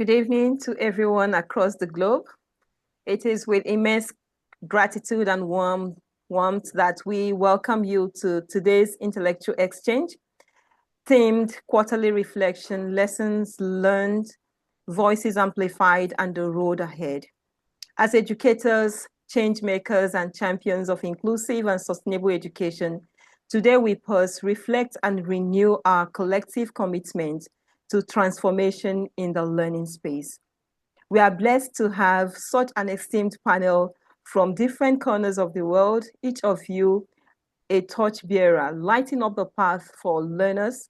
Good evening to everyone across the globe. It is with immense gratitude and warmth that we welcome you to today's intellectual exchange, themed quarterly reflection, lessons learned, voices amplified, and the road ahead. As educators, change makers, and champions of inclusive and sustainable education, today we pause, reflect, and renew our collective commitment to transformation in the learning space. We are blessed to have such an esteemed panel from different corners of the world, each of you a torchbearer, lighting up the path for learners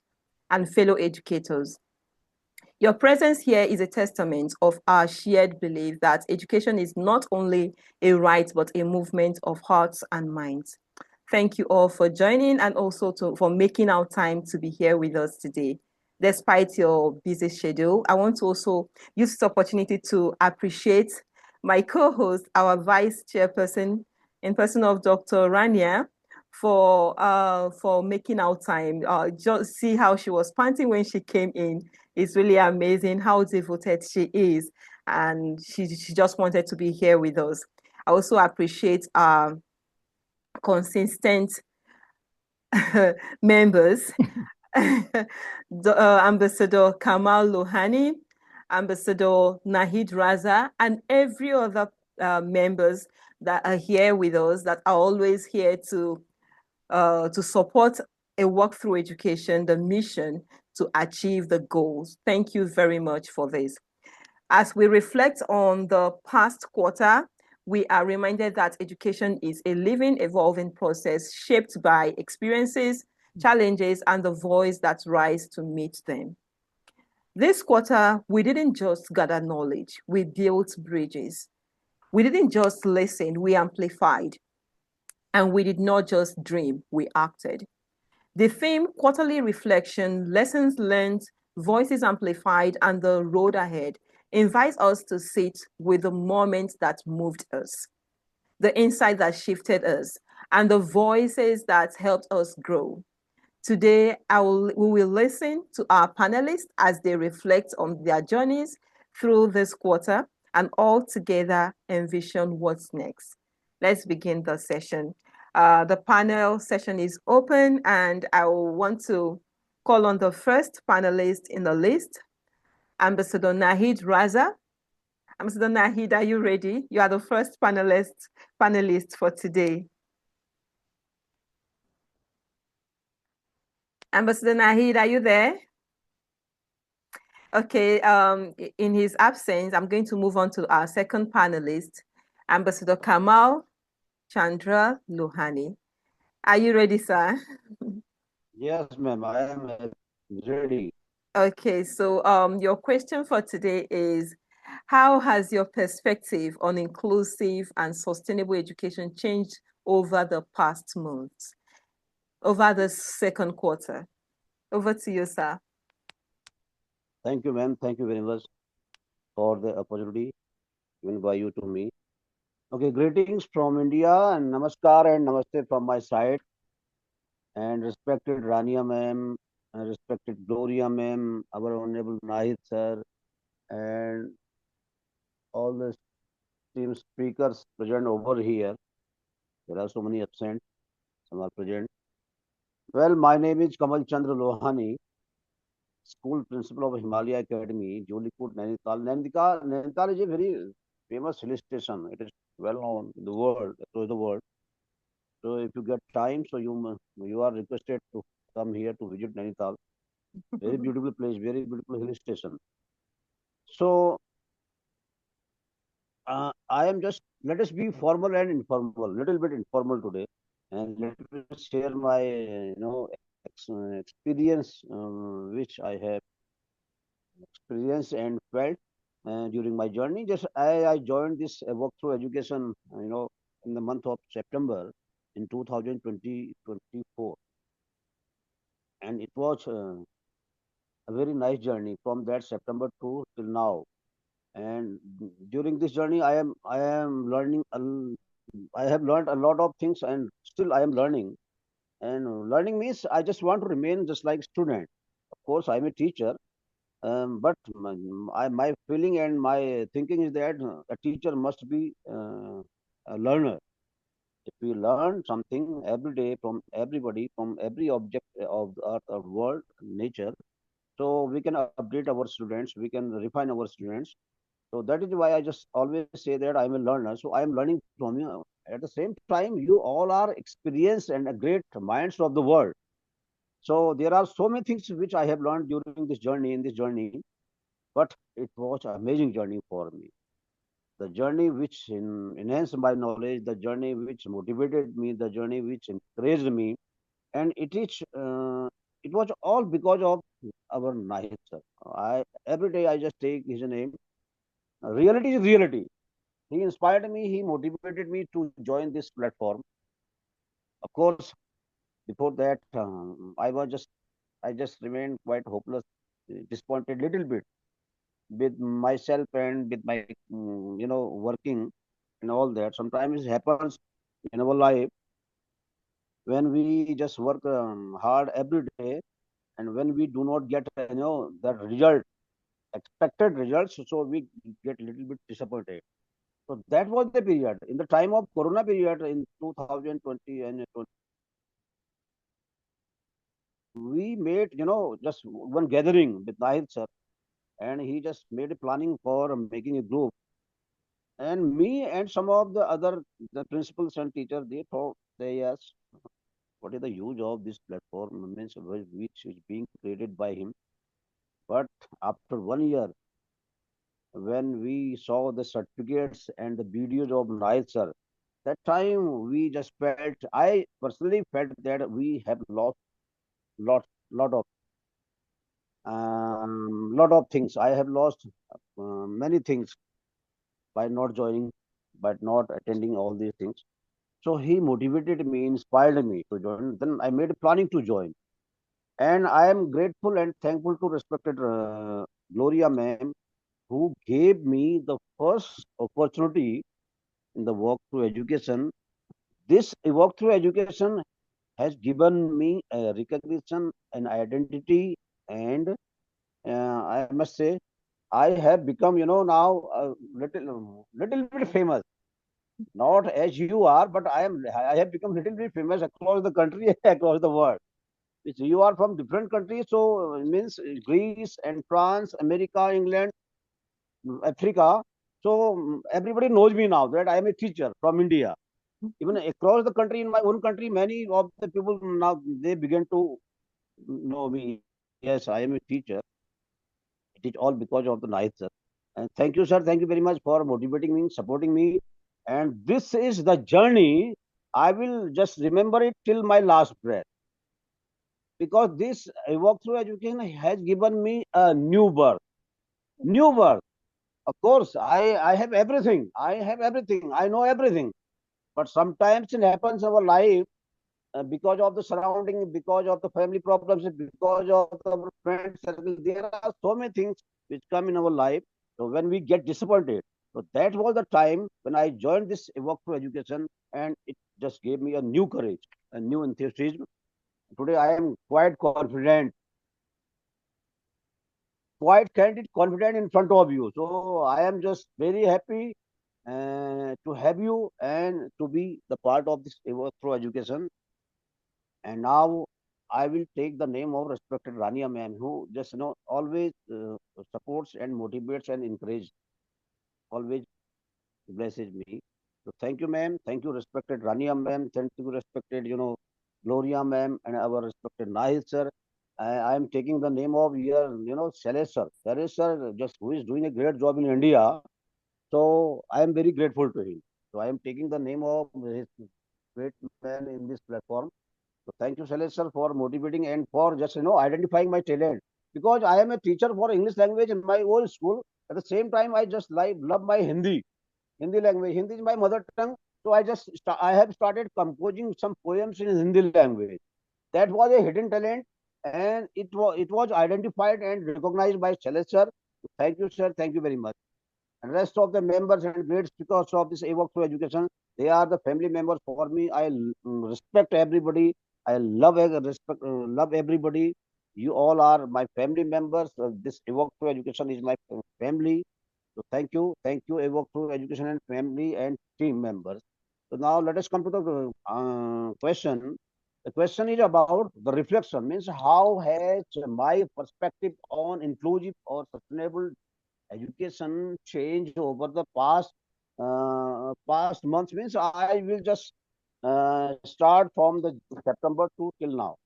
and fellow educators. Your presence here is a testament of our shared belief that education is not only a right, but a movement of hearts and minds. Thank you all for joining and also for making our time to be here with us today. Despite your busy schedule, I want to also use this opportunity to appreciate my co-host, our vice chairperson, in person of Dr. Rania, for making our time. Just see how she was panting when she came in. It's really amazing how devoted she is, and she just wanted to be here with us. I also appreciate our consistent members, Ambassador Kamal Lohani, Ambassador Nahid Raza, and every other members that are here with us that are always here to support a walk-through education, the mission to achieve the goals. Thank you very much for this. As we reflect on the past quarter, we are reminded that education is a living, evolving process shaped by experiences, challenges, and the voice that rise to meet them. This quarter, we didn't just gather knowledge, we built bridges. We didn't just listen, we amplified. And we did not just dream, we acted. The theme, quarterly reflection, lessons learned, voices amplified, and the road ahead invites us to sit with the moment that moved us, the insight that shifted us, and the voices that helped us grow. Today, we will listen to our panelists as they reflect on their journeys through this quarter and all together envision what's next. Let's begin the session. The panel session is open, and I will want to call on the first panelist in the list, Ambassador Nahid Raza. Ambassador Nahid, are you ready? You are the first panelist for today. Ambassador Nahid, are you there? Okay, in his absence, I'm going to move on to our second panelist, Ambassador Kamal Chandra Lohani. Are you ready, sir? Yes, ma'am, I am ready. Okay, so your question for today is, how has your perspective on inclusive and sustainable education changed over the past months, over the second quarter? Over to you, sir. Thank you, ma'am. Thank you very much for the opportunity given by you to me. Okay, greetings from India and namaskar and namaste from my side. And respected Rania ma'am, and respected Gloria ma'am, our honorable Nahid sir, and all the team speakers present over here. There are so many absent, some are present. Well, my name is Kamal Chandra Lohani, school principal of Himalaya Academy, Jolipur, Nainital. Nainital is a very famous hill station. It is well known in the world, across the world. So if you get time, so you are requested to come here to visit Nainital. Very beautiful place, very beautiful hill station. So I am just let us be formal and informal, little bit informal today, and let me share my experience which I have experienced and felt during my journey. Just I joined this walkthrough education, in the month of September in 2024, and it was a very nice journey from that September to till now. And during this journey, I am learning. I have learned a lot of things, and still I am learning. And learning means I just want to remain just like student. Of course, I'm a teacher, But my feeling and my thinking is that a teacher must be a learner. If we learn something every day from everybody, from every object of the earth or world, nature, so we can update our students, we can refine our students. So that is why I just always say that I'm a learner. So I am learning from you. At the same time, you all are experienced and great minds of the world. So there are so many things which I have learned during this journey, in this journey, but it was an amazing journey for me. The journey which enhanced my knowledge, the journey which motivated me, the journey which encouraged me, and it was all because of our Nahid sir. I every day I just take his name. Reality is reality. He inspired me. He motivated me to join this platform. Of course, before that, I just remained quite hopeless, disappointed little bit with myself and with my working and all that. Sometimes it happens in our life when we just work hard every day, and when we do not get that result, expected results, so we get a little bit disappointed. So that was the period in the time of Corona period in 2020 and 20, we made just one gathering with Nahid sir, and he just made a planning for making a group. And me and some of the principals and teachers, they thought, they asked, what is the use of this platform, means which is being created by him. But after 1 year, when we saw the certificates and the videos of Nahid sir, that time we just felt, I personally felt that we have lost lot lot of lot of things. I have lost many things by not joining, by not attending all these things. So he motivated me, inspired me to join. Then I made a planning to join, and I am grateful and thankful to respected Gloria ma'am, who gave me the first opportunity in the walk through education. This walk through education has given me a recognition, an identity, and I must say I have become, now a little bit famous. Not as you are, but I have become little bit famous across the country, across the world. Which you are from different countries, so it means Greece and France, America, England, Africa. So everybody knows me now that I am a teacher from India. Even across the country, in my own country, many of the people now they begin to know me. Yes, I am a teacher. It is all because of the Nahid sir. And thank you, sir. Thank you very much for motivating me, supporting me. And this is the journey. I will just remember it till my last breath, because this walk through education has given me a new birth. New birth. Of course, I have everything. I have everything. I know everything. But sometimes it happens in our life because of the surrounding, because of the family problems, because of our friend circle. There are so many things which come in our life. So when we get disappointed, so that was the time when I joined this work for education, and it just gave me a new courage, a new enthusiasm. Today I am quite confident, quite candid, confident in front of you. So I am just very happy to have you and to be the part of this work through education. And now I will take the name of respected Rania ma'am, who just always supports and motivates and encourages, always blesses me. So thank you, ma'am. Thank you, respected Rania ma'am. Thank you, respected Gloria ma'am, and our respected Nahid sir. I am taking the name of here, Shailesh sir. Shailesh sir, just who is doing a great job in India. So I am very grateful to him. So I am taking the name of his great man in this platform. So thank you, Shailesh sir, for motivating and for just identifying my talent. Because I am a teacher for English language in my old school. At the same time, I just love my Hindi language. Hindi is my mother tongue. So I have started composing some poems in Hindi language. That was a hidden talent, and it was identified and recognized by Shailesh sir. Thank you, sir. Thank you very much. And rest of the members and great speakers of this AWOC through education, they are the family members for me. I respect everybody. I love respect, love everybody. You all are my family members. This Evoke Through Education is my family. So thank you, Evoke Through Education and family and team members. So now let us come to the question. The question is about the reflection, means how has my perspective on inclusive or sustainable education changed over the past months. Means I will just start from the September to till now.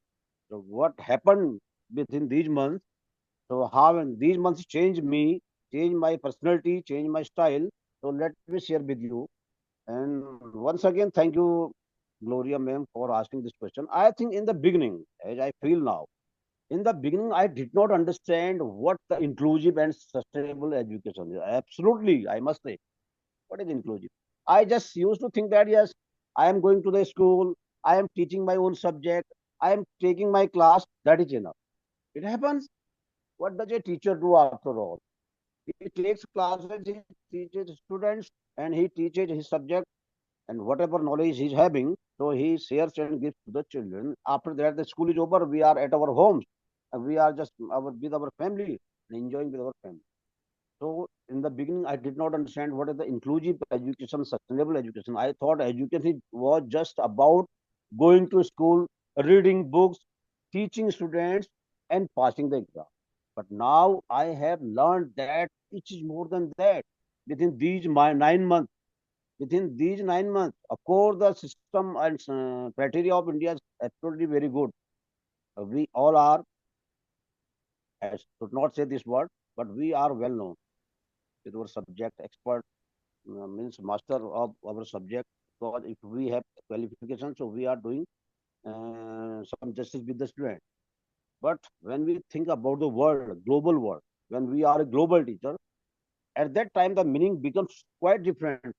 So what happened within these months? So how in these months changed me, changed my personality, changed my style. So let me share with you. And once again, thank you, Gloria ma'am, for asking this question. I think in the beginning, as I feel now, in the beginning, I did not understand what the inclusive and sustainable education is. Absolutely, I must say, what is inclusive? I just used to think that yes, I am going to the school, I am teaching my own subject, I am taking my class, that is enough. It happens. What does a teacher do after all? He takes classes, he teaches students, and he teaches his subject and whatever knowledge he's having, so he shares and gives to the children. After that, the school is over, we are at our homes, and we are just with our family and enjoying with our family. So in the beginning, I did not understand what is the inclusive education, sustainable education. I thought education was just about going to school, reading books, teaching students, and passing the exam. But now I have learned that it is more than that. Within these 9 months, of course, the system and criteria of India is absolutely very good. We all are, I should not say this word, but we are well known with our subject expert, means master of our subject. Because if we have qualification, so we are doing some justice with the student. But when we think about the world, global world, when we are a global teacher, at that time the meaning becomes quite different.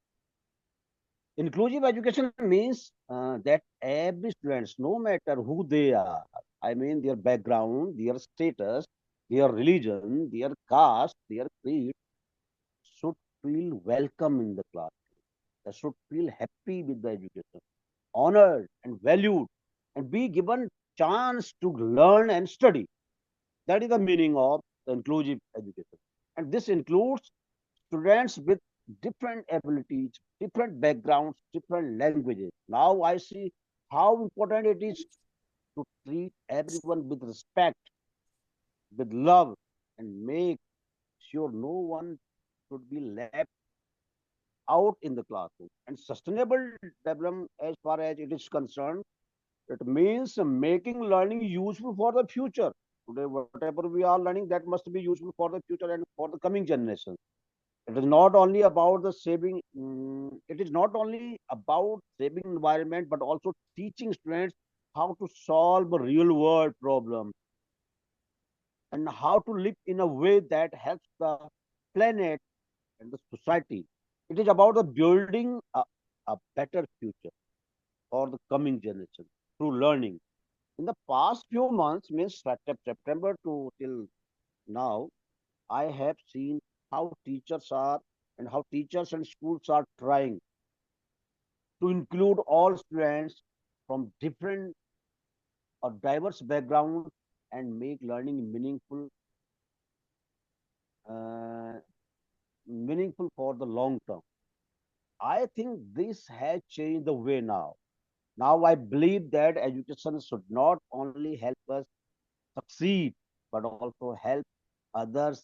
Inclusive education means that every students, no matter who they are, I mean their background, their status, their religion, their caste, their creed, should feel welcome in the class. They should feel happy with the education, honored and valued, and be given chance to learn and study. That is the meaning of the inclusive education. And this includes students with different abilities, different backgrounds, different languages. Now I see how important it is to treat everyone with respect, with love, and make sure no one should be left out in the classroom. And sustainable development, as far as it is concerned, it means making learning useful for the future. Today, whatever we are learning, that must be useful for the future and for the coming generation. It is not only about the saving, it is not only about saving environment, but also teaching students how to solve real world problems and how to live in a way that helps the planet and the society. It is about the building a better future for the coming generation through learning. In the past few months, means September to till now, I have seen how teachers are and how teachers and schools are trying to include all students from different or diverse backgrounds and make learning uh, meaningful for the long term. I think this has changed the way now. Now I believe that education should not only help us succeed, but also help others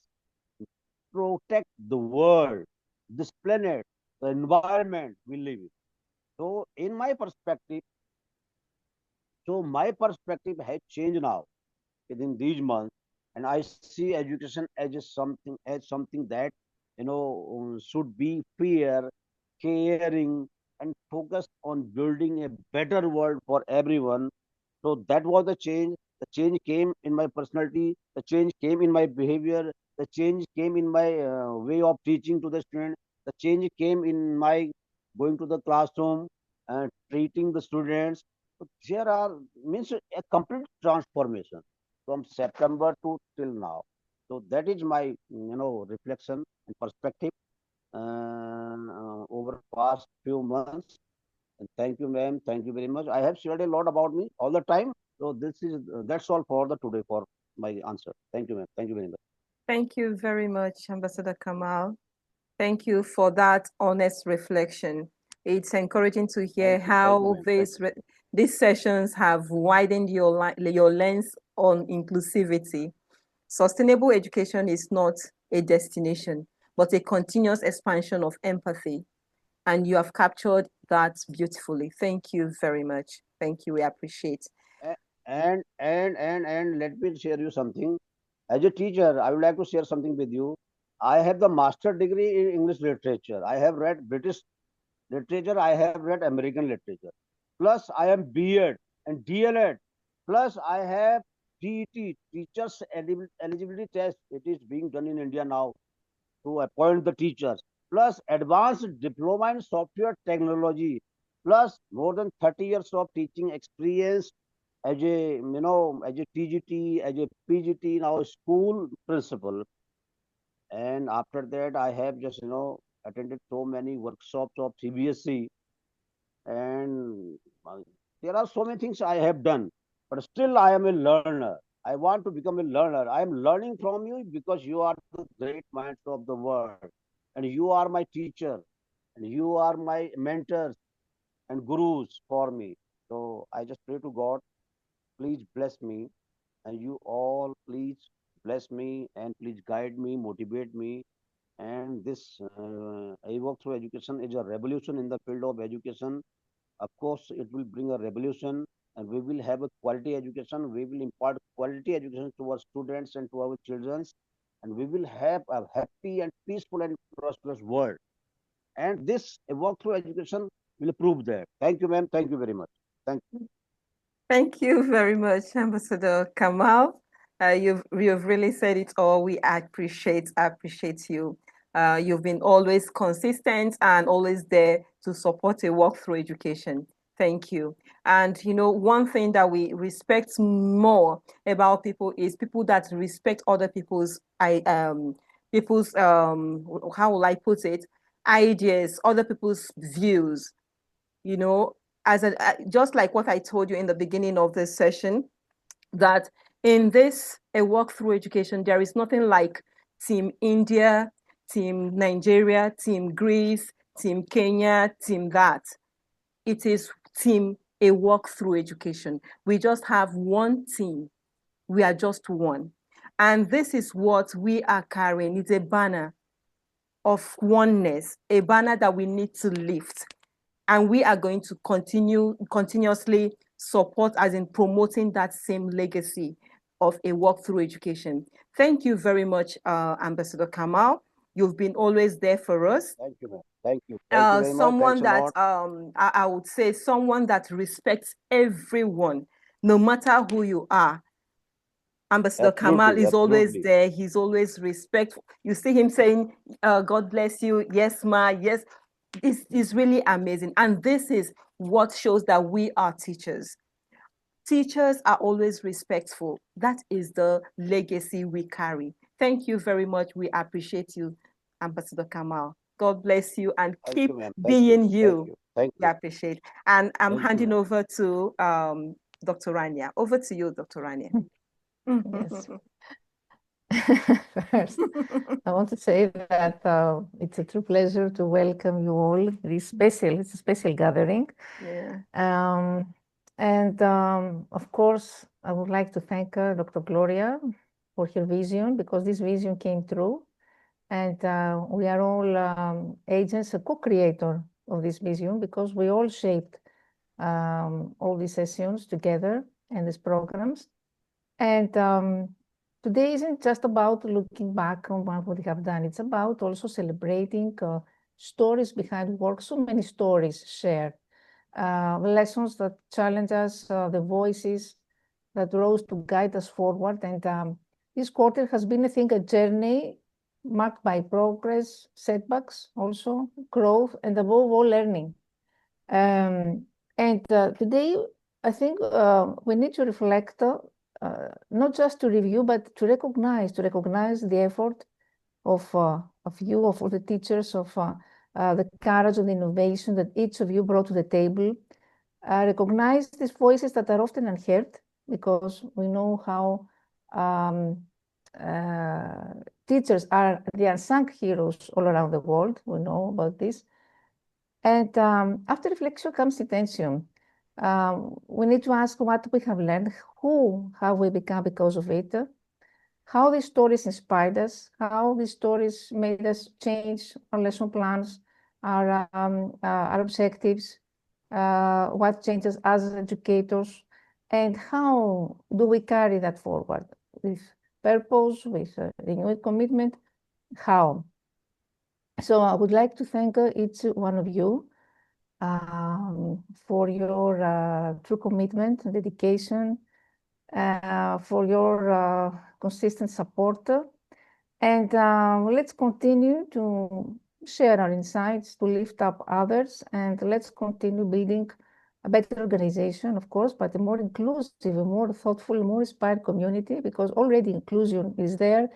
protect the world, this planet, the environment we live in. So, in my perspective, my perspective has changed now within these months, and I see education as something that should be fair, caring, and focused on building a better world for everyone. So that was the change. The change came in my personality. The change came in my behavior. The change came in my way of teaching to the student. The change came in my going to the classroom and treating the students. So there are means a complete transformation from September to till now. So that is my reflection and perspective over past few months. And thank you, ma'am. Thank you very much. I have shared a lot about me all the time. So this is that's all for the today for my answer. Thank you, ma'am. Thank you very much. Thank you very much, Ambassador Kamal. Thank you for that honest reflection. It's encouraging to hear how these sessions have widened your lens on inclusivity. Sustainable education is not a destination, but a continuous expansion of empathy. And you have captured that beautifully. Thank you very much. Thank you. We appreciate. And let me share you something. As a teacher, I would like to share something with you. I have the master degree in English literature. I have read British literature. I have read American literature. Plus, I am B.Ed and D.L.Ed. Plus, I have TET, Teachers Eligibility Test. It is being done in India now to appoint the teachers. Plus, advanced diploma in software technology. Plus, more than 30 years of teaching experience as as a TGT, as a PGT, now school principal. And after that, I have just, attended so many workshops of CBSE. And there are so many things I have done, but still I am a learner. I want to become a learner. I am learning from you because you are the great minds of the world. And you are my teacher. And you are my mentors and gurus for me. So I just pray to God, please bless me, and you all please bless me and please guide me, motivate me. And this I work through education is a revolution in the field of education. Of course, it will bring a revolution, and we will have a quality education. We will impart quality education to our students and to our children, and we will have a happy and peaceful and prosperous world. And this a work through education will prove that. Thank you, ma'am. Thank you very much. Thank you. Thank you very much, Ambassador Kamal. You've really said it all. We appreciate you. You've been always consistent and always there to support a walk-through education. Thank you. And one thing that we respect more about people is people that respect other people's how will I put it, ideas, other people's views. Just like what I told you in the beginning of this session, that in this a walk-through education, there is nothing like Team India, Team Nigeria, Team Greece, Team Kenya, Team that. It is team a walk-through education. We just have one team. We are just one. And this is what we are carrying. It's a banner of oneness, a banner that we need to lift. And we are going to continuously support, as in promoting that same legacy of a walk-through education. Thank you very much, Ambassador Kamal. You've been always there for us. Thank you, ma'am. Thank you. Thank you very someone much. that I would say someone that respects everyone, no matter who you are. Ambassador Kamal is always there. He's always respectful. You see him saying, God bless you. Yes, ma. Yes. It's really amazing. And this is what shows that we are teachers. Teachers are always respectful. That is the legacy we carry. Thank you very much. We appreciate you, Ambassador Kamal. God bless you and keep being you. Thank you. We appreciate. And I'm handing over to Dr. Rania. Over to you, Dr. Rania. Yes. First, I want to say that it's a true pleasure to welcome you all. It's a special gathering. Yeah. And of course, I would like to thank Dr. Gloria for her vision, because this vision came true. And we are all agents, a co-creator of this vision, because we all shaped all these sessions together and these programs. And today isn't just about looking back on what we have done. It's about also celebrating stories behind work, so many stories shared, lessons that challenge us, the voices that rose to guide us forward. And this quarter has been, I think, a journey marked by progress, setbacks, also growth, and above all, learning. And today, I think we need to reflect, not just to review, but to recognize the effort of you, of all the teachers, of the courage and innovation that each of you brought to the table. Recognize these voices that are often unheard, because we know how um, teachers are the unsung heroes all around the world. We know about this. And after reflection comes intention. We need to ask what we have learned, who have we become because of it, how these stories inspired us, how these stories made us change our lesson plans, our objectives, what changes as educators, and how do we carry that forward with purpose, with renewed commitment, how. So I would like to thank each one of you for your true commitment and dedication, for your consistent support. And let's continue to share our insights, to lift up others, and let's continue building a better organization, of course, but a more inclusive, a more thoughtful, more inspired community, because already inclusion is there.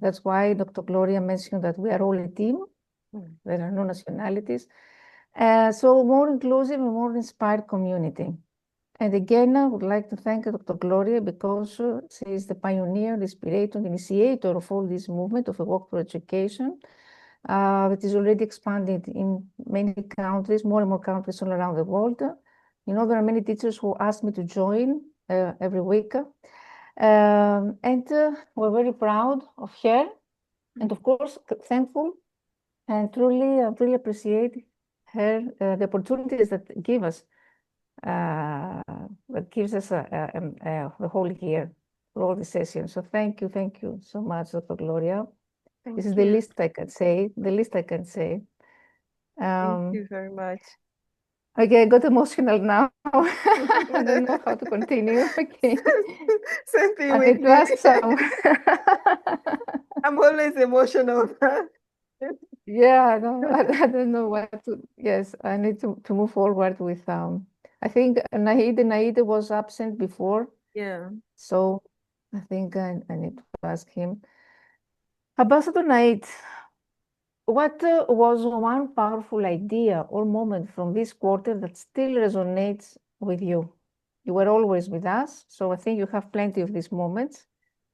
That's why Dr. Gloria mentioned that we are all a team. There are no nationalities. So more inclusive and more inspired community. And again, I would like to thank Dr. Gloria because she is the pioneer, the inspirator, the initiator of all this movement of a walk for education. It is already expanded in many countries, more and more countries all around the world. You know, there are many teachers who ask me to join every week. And we're very proud of her and of course thankful and truly appreciate her, the opportunities that gives us the whole year for all the sessions. So thank you so much, Dr. Gloria. This is the least I can say, Thank you very much. Okay, I got emotional now. I don't know how to continue. Okay. Same thing I with need to ask some. I'm always emotional. Yeah, no, I don't know what to. Yes, I need to move forward with. I think Nahid was absent before. Yeah. So I think I need to ask him. Ambassador Nahid, what was one powerful idea or moment from this quarter that still resonates with you? You were always with us, so I think you have plenty of these moments.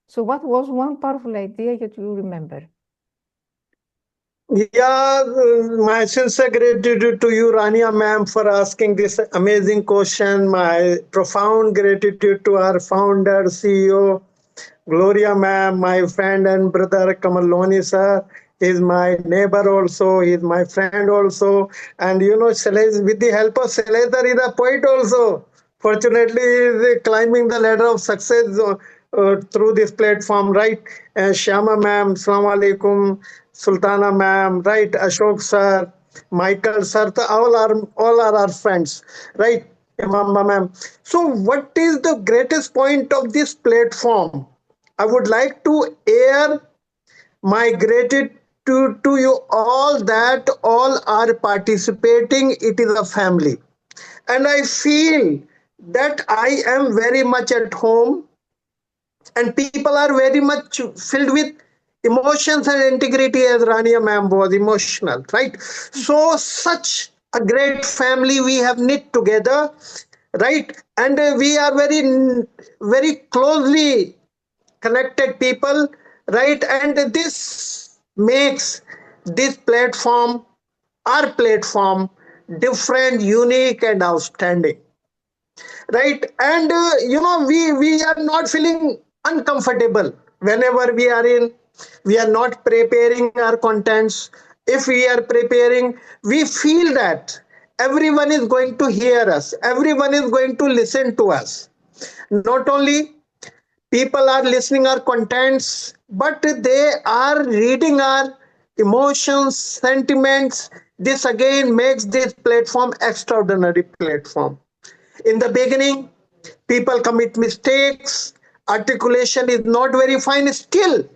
So what was one powerful idea that you remember? Yeah, my sincere gratitude to you, Rania ma'am, for asking this amazing question. My profound gratitude to our founder, CEO, Gloria ma'am, my friend and brother Kamaloni sir. He's my neighbor also, he's my friend also. And you know, with the help of Shelezar, he's a poet also. Fortunately, he's climbing the ladder of success through this platform, right? Shyama ma'am, Assalamu alaikum, Sultana ma'am, right? Ashok sir, Michael sir, all are our friends, right? Imamba ma'am. So, what is the greatest point of this platform? I would like to air my gratitude to you all that all are participating. It is a family. And I feel that I am very much at home and people are very much filled with emotions and integrity as Rania ma'am was emotional, right? So such a great family we have knit together, right? And we are very closely connected people, right? And this makes this platform, our platform, different, unique, and outstanding, right? And we are not feeling uncomfortable whenever we are not preparing our contents. If we are preparing, we feel that everyone is going to hear us, everyone is going to listen to us. Not only people are listening our contents, but they are reading our emotions, sentiments. This again makes this platform extraordinary platform. In the beginning, people commit mistakes, articulation is not very fine. Still,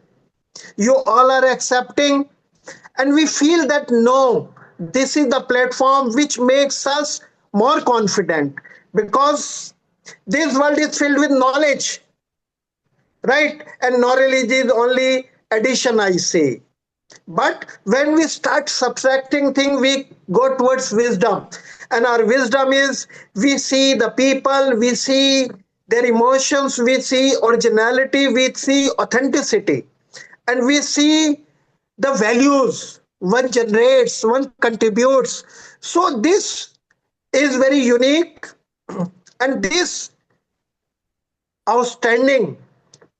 you all are accepting, and we feel that no, this is the platform which makes us more confident, because this world is filled with knowledge, right? And knowledge is only addition, I say. But when we start subtracting things, we go towards wisdom. And our wisdom is we see the people, we see their emotions, we see originality, we see authenticity, and we see the values one generates, one contributes. So this is very unique, and this outstanding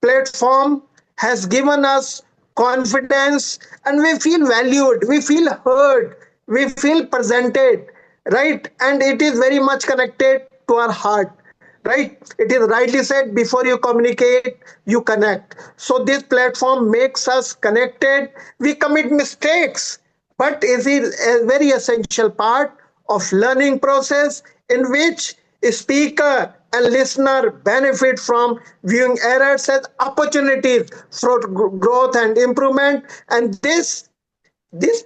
platform has given us confidence, and we feel valued, we feel heard, we feel presented, right? And it is very much connected to our heart, right? It is rightly said, before you communicate, you connect. So this platform makes us connected. We commit mistakes, but it is a very essential part of learning process in which a speaker and listener benefit from viewing errors as opportunities for growth and improvement. And this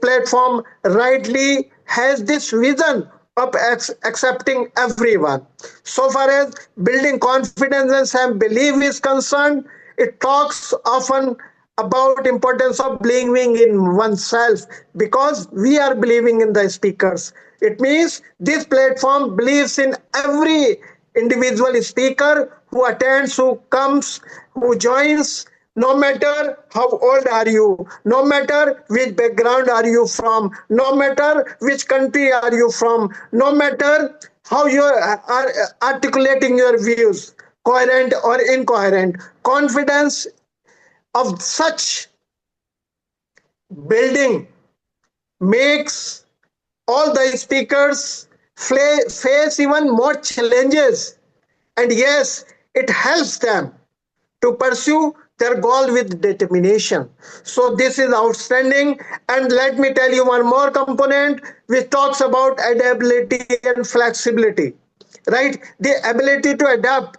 platform rightly has this vision of accepting everyone. So far as building confidence and self-belief is concerned, it talks often about importance of believing in oneself, because we are believing in the speakers. It means this platform believes in every individual speaker who attends, who comes, who joins, no matter how old are you, no matter which background are you from, no matter which country are you from, no matter how you are articulating your views, coherent or incoherent. Confidence of such building makes all the speakers face even more challenges, and yes, it helps them to pursue their goal with determination. So this is outstanding. And let me tell you one more component which talks about adaptability and flexibility. Right? The ability to adapt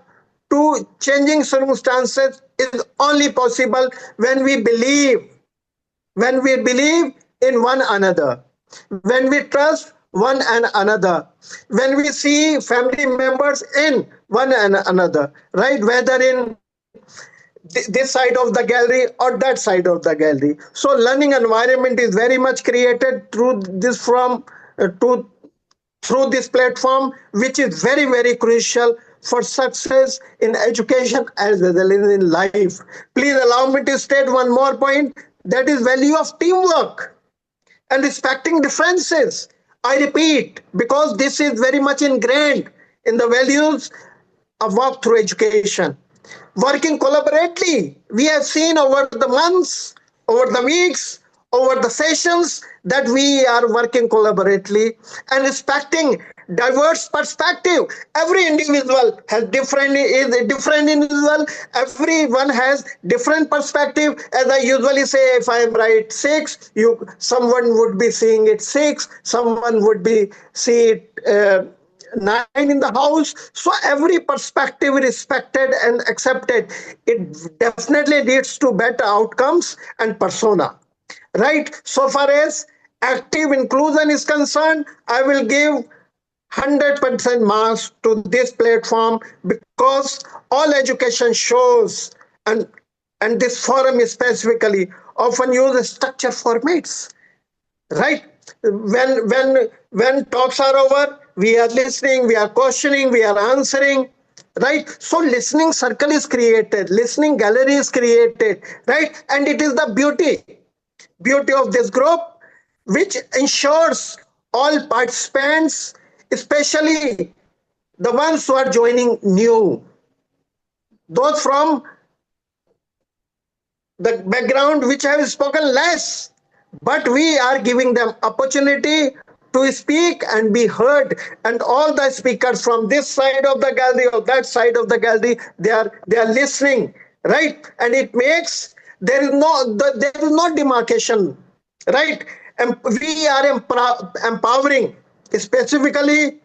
to changing circumstances is only possible when we believe in one another, when we trust one and another, when we see family members in one and another, right? Whether in this side of the gallery or that side of the gallery. So learning environment is very much created through this to through this platform, which is very, very crucial for success in education as well as in life. Please allow me to state one more point, that is value of teamwork and respecting differences. I repeat, because this is very much ingrained in the values of work through education. Working collaboratively, we have seen over the months, over the weeks, over the sessions that we are working collaboratively and respecting diverse perspective. Every individual has is a different individual. Everyone has different perspective. As I usually say, if I am right six, someone would be seeing it six, someone would be see it. Nine in the house. So every perspective respected and accepted. It definitely leads to better outcomes and persona. Right? So far as active inclusion is concerned, I will give 100% marks to this platform, because all education shows and this forum specifically often use structure formats, right? When talks are over, we are listening, we are questioning, we are answering, right? So listening circle is created, listening gallery is created, right? And it is the beauty of this group, which ensures all participants, especially the ones who are joining new, those from the background which have spoken less, but we are giving them opportunity to speak and be heard. And all the speakers from this side of the gallery or that side of the gallery, they are listening, right? And it makes there is no demarcation, right? And we are empowering specifically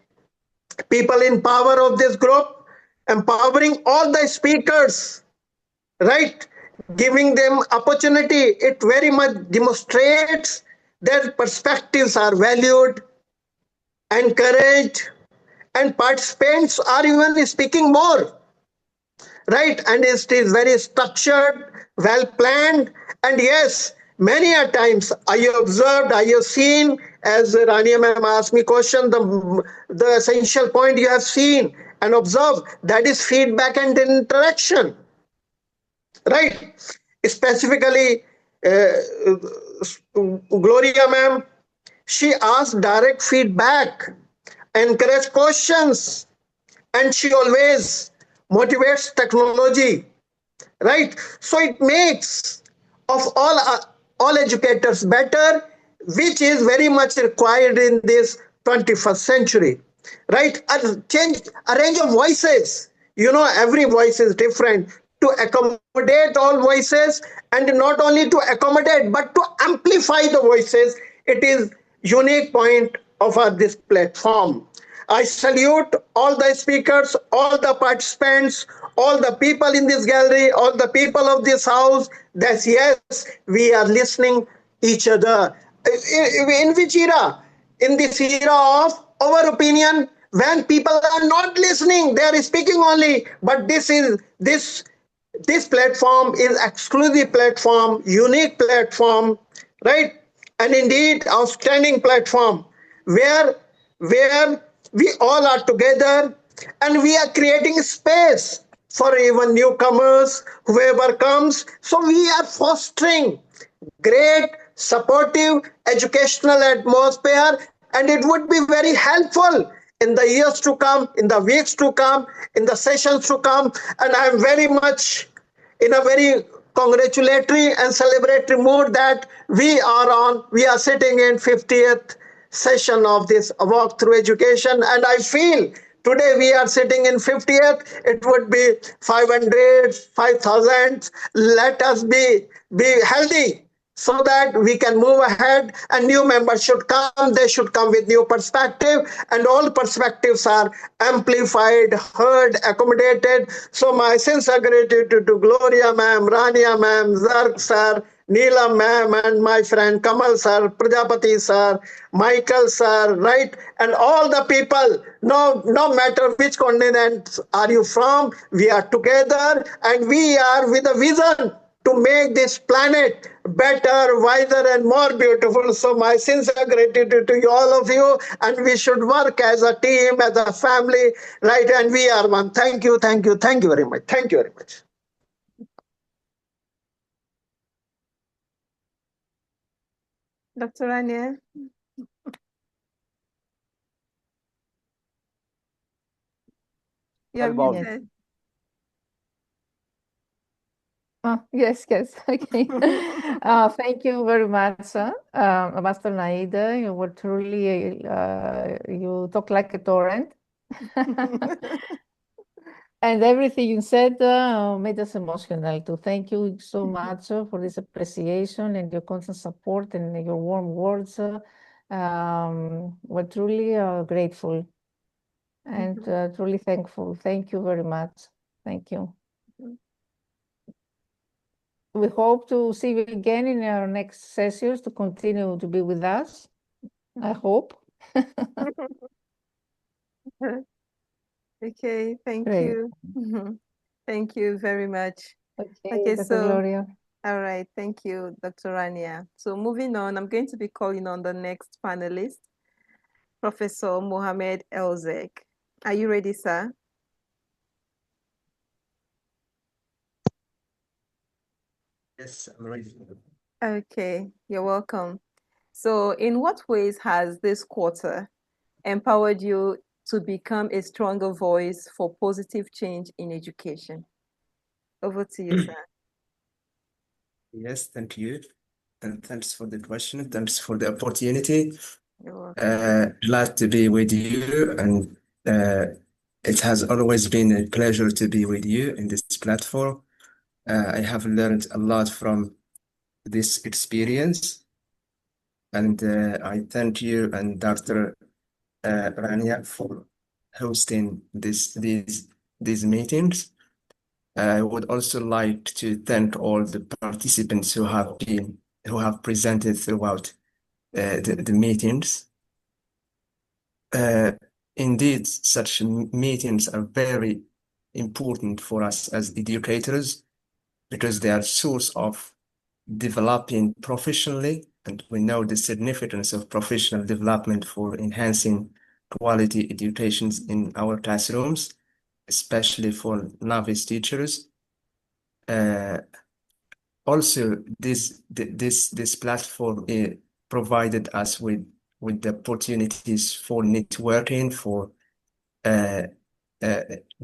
people in power of this group, empowering all the speakers, right? Giving them opportunity. It very much demonstrates their perspectives are valued, encouraged, and participants are even speaking more, right? And it is very structured, well planned, and yes, many a times I have observed, I have seen, as Rania ma'am asked me question, the essential point you have seen and observe. That is feedback and interaction, right? Specifically, Gloria ma'am, she asked direct feedback, encourage questions, and she always motivates technology, right? So it makes of all educators better, which is very much required in this 21st century, right? A range of voices, every voice is different, to accommodate all voices, and not only to accommodate but to amplify the voices. It is unique point of this platform. I salute all the speakers, all the participants, all the people in this gallery, all the people of this house. That yes, we are listening each other. In which era? In this era of our opinion, when people are not listening, they are speaking only. But this platform is exclusive platform, unique platform, right? And indeed outstanding platform where we all are together, and we are creating space for even newcomers, whoever comes. So we are fostering great supportive educational atmosphere, and it would be very helpful in the years to come, in the weeks to come, in the sessions to come. And I'm very much in a very congratulatory and celebratory mood that we are sitting in 50th session of this walk through education, and I feel today we are sitting in 50th, it would be 500, 5,000. Let us be healthy so that we can move ahead, and new members should come. They should come with new perspective, and all perspectives are amplified, heard, accommodated. So my sincere gratitude to Gloria ma'am, Rania ma'am, Zark sir, Neelam ma'am, and my friend Kamal sir, Prajapati sir, Michael sir, right? And all the people, no matter which continent are you from, we are together, and we are with a vision to make this planet better, wiser, and more beautiful. So my sincere gratitude to all of you, and we should work as a team, as a family, right? And we are one. Thank you, thank you, thank you very much. Thank you very much. Dr. Rania? You're muted. Yes. Okay. Thank you very much, Master Naida. You were truly, you talk like a torrent. And everything you said made us emotional too. Thank you so much for this appreciation and your constant support and your warm words. We're truly grateful and truly thankful. Thank you very much. Thank you. We hope to see you again in our next sessions to continue to be with us. I hope. Okay, thank Great. you. Thank you very much. Okay, Dr. Gloria. All right, thank you, Dr. Rania. So moving on, I'm going to be calling on the next panelist, Professor Mohamed Elzek. Are you ready, sir? Yes, I'm ready. Okay, you're welcome. So in what ways has this quarter empowered you to become a stronger voice for positive change in education? Over to you, sir. Yes, thank you. And thanks for the question. Thanks for the opportunity. You're welcome. Glad to be with you. And it has always been a pleasure to be with you in this platform. I have learned a lot from this experience. And I thank you and Dr. Rania for hosting these meetings. I would also like to thank all the participants who have presented throughout the meetings. Indeed, such meetings are very important for us as educators because they are source of developing professionally, and we know the significance of professional development for enhancing quality educations in our classrooms. especially for novice teachers. Also, this platform provided us with the opportunities for networking, for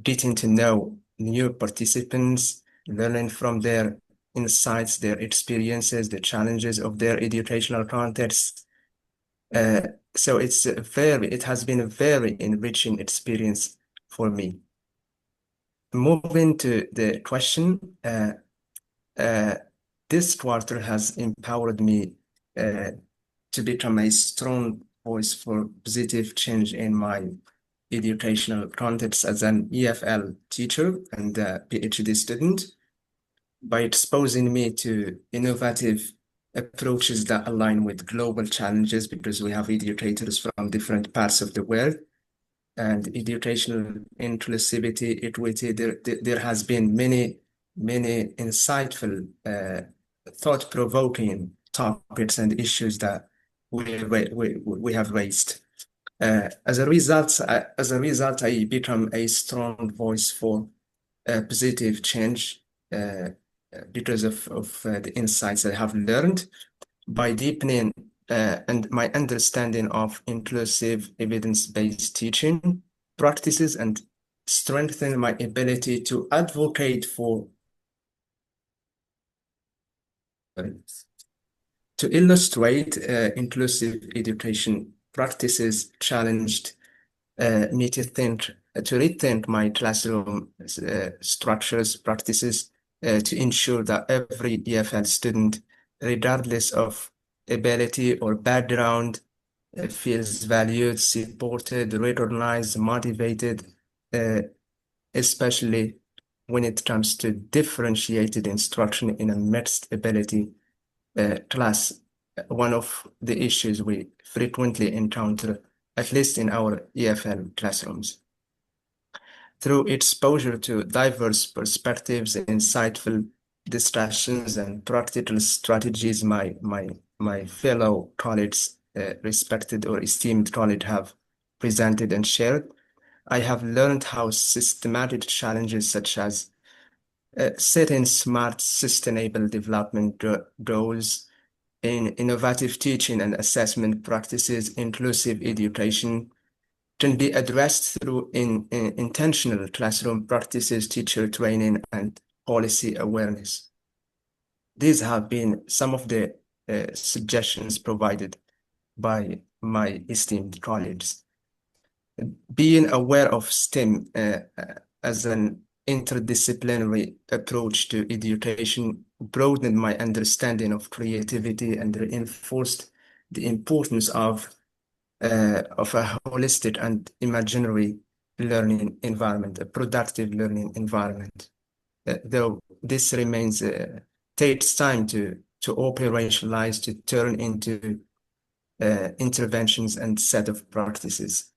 getting to know new participants, learning from their insights, their experiences, the challenges of their educational context. So it has been a very enriching experience for me. Moving to the question, this quarter has empowered me to become a strong voice for positive change in my educational context as an EFL teacher and a PhD student by exposing me to innovative approaches that align with global challenges, because we have educators from different parts of the world, and educational inclusivity, equity. There has been many insightful, thought-provoking topics and issues that we have raised. As a result, I become a strong voice for positive change because of the insights I have learned by deepening and my understanding of inclusive evidence-based teaching practices, and strengthen my ability to advocate for. To illustrate, inclusive education practices challenged me to rethink my classroom structures, practices, to ensure that every EFL student, regardless of ability or background, feels valued, supported, recognized, motivated, especially when it comes to differentiated instruction in a mixed ability class. One of the issues we frequently encounter, at least in our EFL classrooms. Through exposure to diverse perspectives, insightful discussions, and practical strategies my fellow colleagues, respected or esteemed colleagues, have presented and shared, I have learned how systematic challenges such as setting smart, sustainable development goals, in innovative teaching and assessment practices, inclusive education, can be addressed through intentional classroom practices, teacher training, and policy awareness. These have been some of the suggestions provided by my esteemed colleagues. Being aware of STEM as an interdisciplinary approach to education broadened my understanding of creativity and reinforced the importance of a holistic and imaginary learning environment, a productive learning environment. Though this remains, takes time to operationalize, to turn into interventions and set of practices.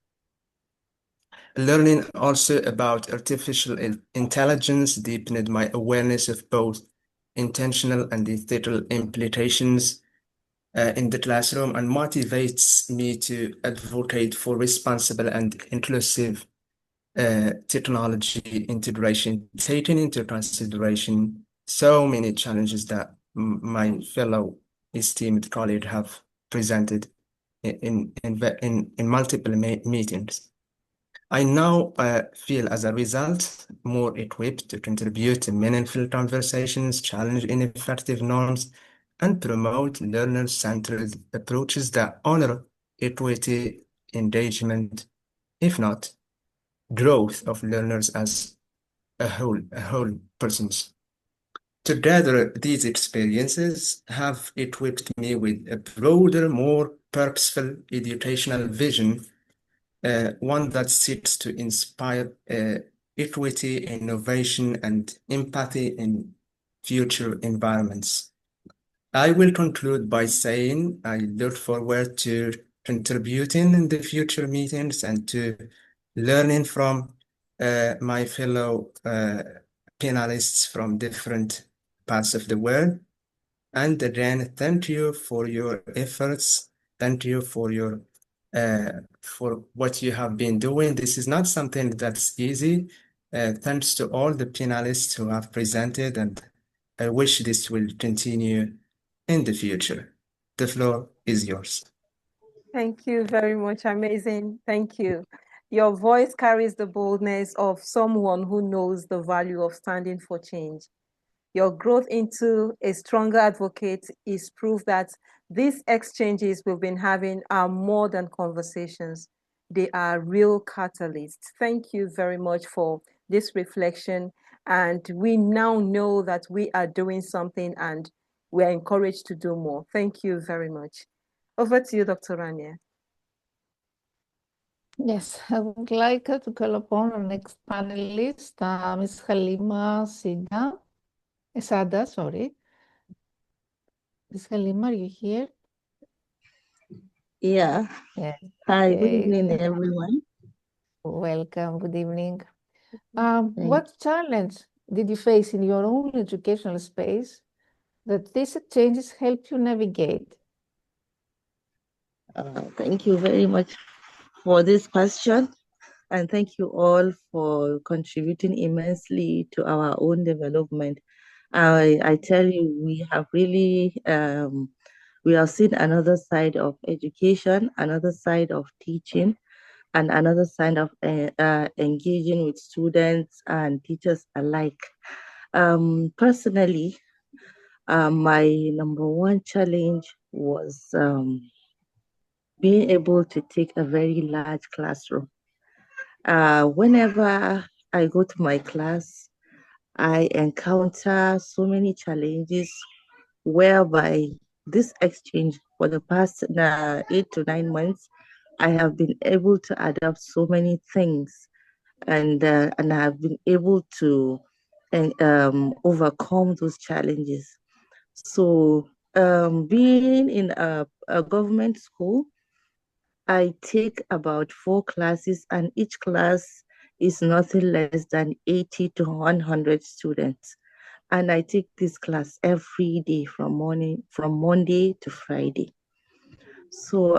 Learning also about artificial intelligence deepened my awareness of both intentional and ethical implications in the classroom, and motivates me to advocate for responsible and inclusive technology integration, taking into consideration so many challenges that my fellow esteemed colleagues have presented in multiple meetings. I now feel, as a result, more equipped to contribute to meaningful conversations, challenge ineffective norms, and promote learner-centered approaches that honor equity, engagement, if not growth of learners as a whole persons. Together, these experiences have equipped me with a broader, more purposeful educational vision, one that seeks to inspire equity, innovation, and empathy in future environments. I will conclude by saying I look forward to contributing in the future meetings and to learning from my fellow panelists from different parts of the world. And again, thank you for your efforts. Thank you for your for what you have been doing. This is not something that's easy. Thanks to all the panelists who have presented, and I wish this will continue in the future. The floor is yours. Thank you very much. Amazing. Thank you. Your voice carries the boldness of someone who knows the value of standing for change. Your growth into a stronger advocate is proof that these exchanges we've been having are more than conversations. They are real catalysts. Thank you very much for this reflection. And we now know that we are doing something and we're encouraged to do more. Thank you very much. Over to you, Dr. Rania. Yes, I would like to call upon our next panelist, Ms. Halima Sada, sorry. Ms. Halima, are you here? Yeah. Yes. Hi, good Okay. evening, everyone. Welcome, good evening. Thank What challenge did you face in your own educational space that these changes helped you navigate? Thank you very much for this question. And thank you all for contributing immensely to our own development. I tell you, we have really, we have seen another side of education, another side of teaching, and another side of engaging with students and teachers alike. Personally, my number one challenge was being able to take a very large classroom. Whenever I go to my class, I encounter so many challenges whereby this exchange for the past 8 to 9 months, I have been able to adapt so many things and I have been able to overcome those challenges. So being in a government school, I take about 4 classes, and each class is nothing less than 80 to 100 students. And I take this class every day from Monday to Friday. So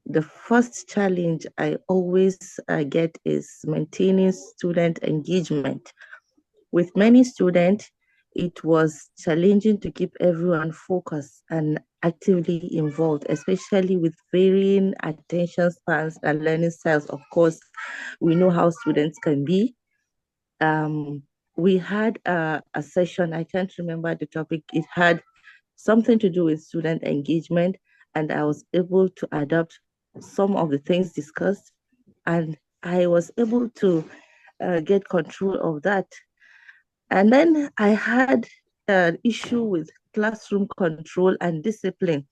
the first challenge I always get is maintaining student engagement. With many students, it was challenging to keep everyone focused and actively involved, especially with varying attention spans and learning styles. Of course, we know how students can be. We had a session, I can't remember the topic, it had something to do with student engagement, and I was able to adapt some of the things discussed, and I was able to get control of that. And then I had an issue with classroom control and discipline.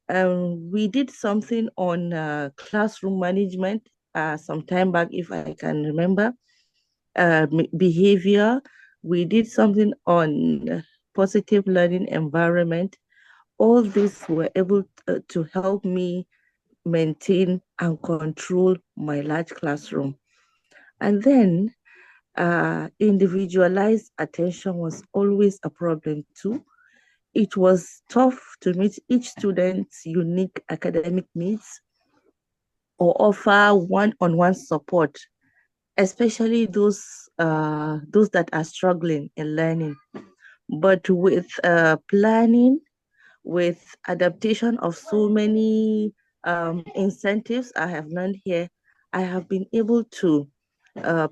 We did something on classroom management some time back, if I can remember, behavior. We did something on positive learning environment. All these were able to help me maintain and control my large classroom. And then individualized attention was always a problem too. It was tough to meet each student's unique academic needs or offer one-on-one support, especially those that are struggling in learning. But with planning, with adaptation of so many incentives I have learned here, I have been able to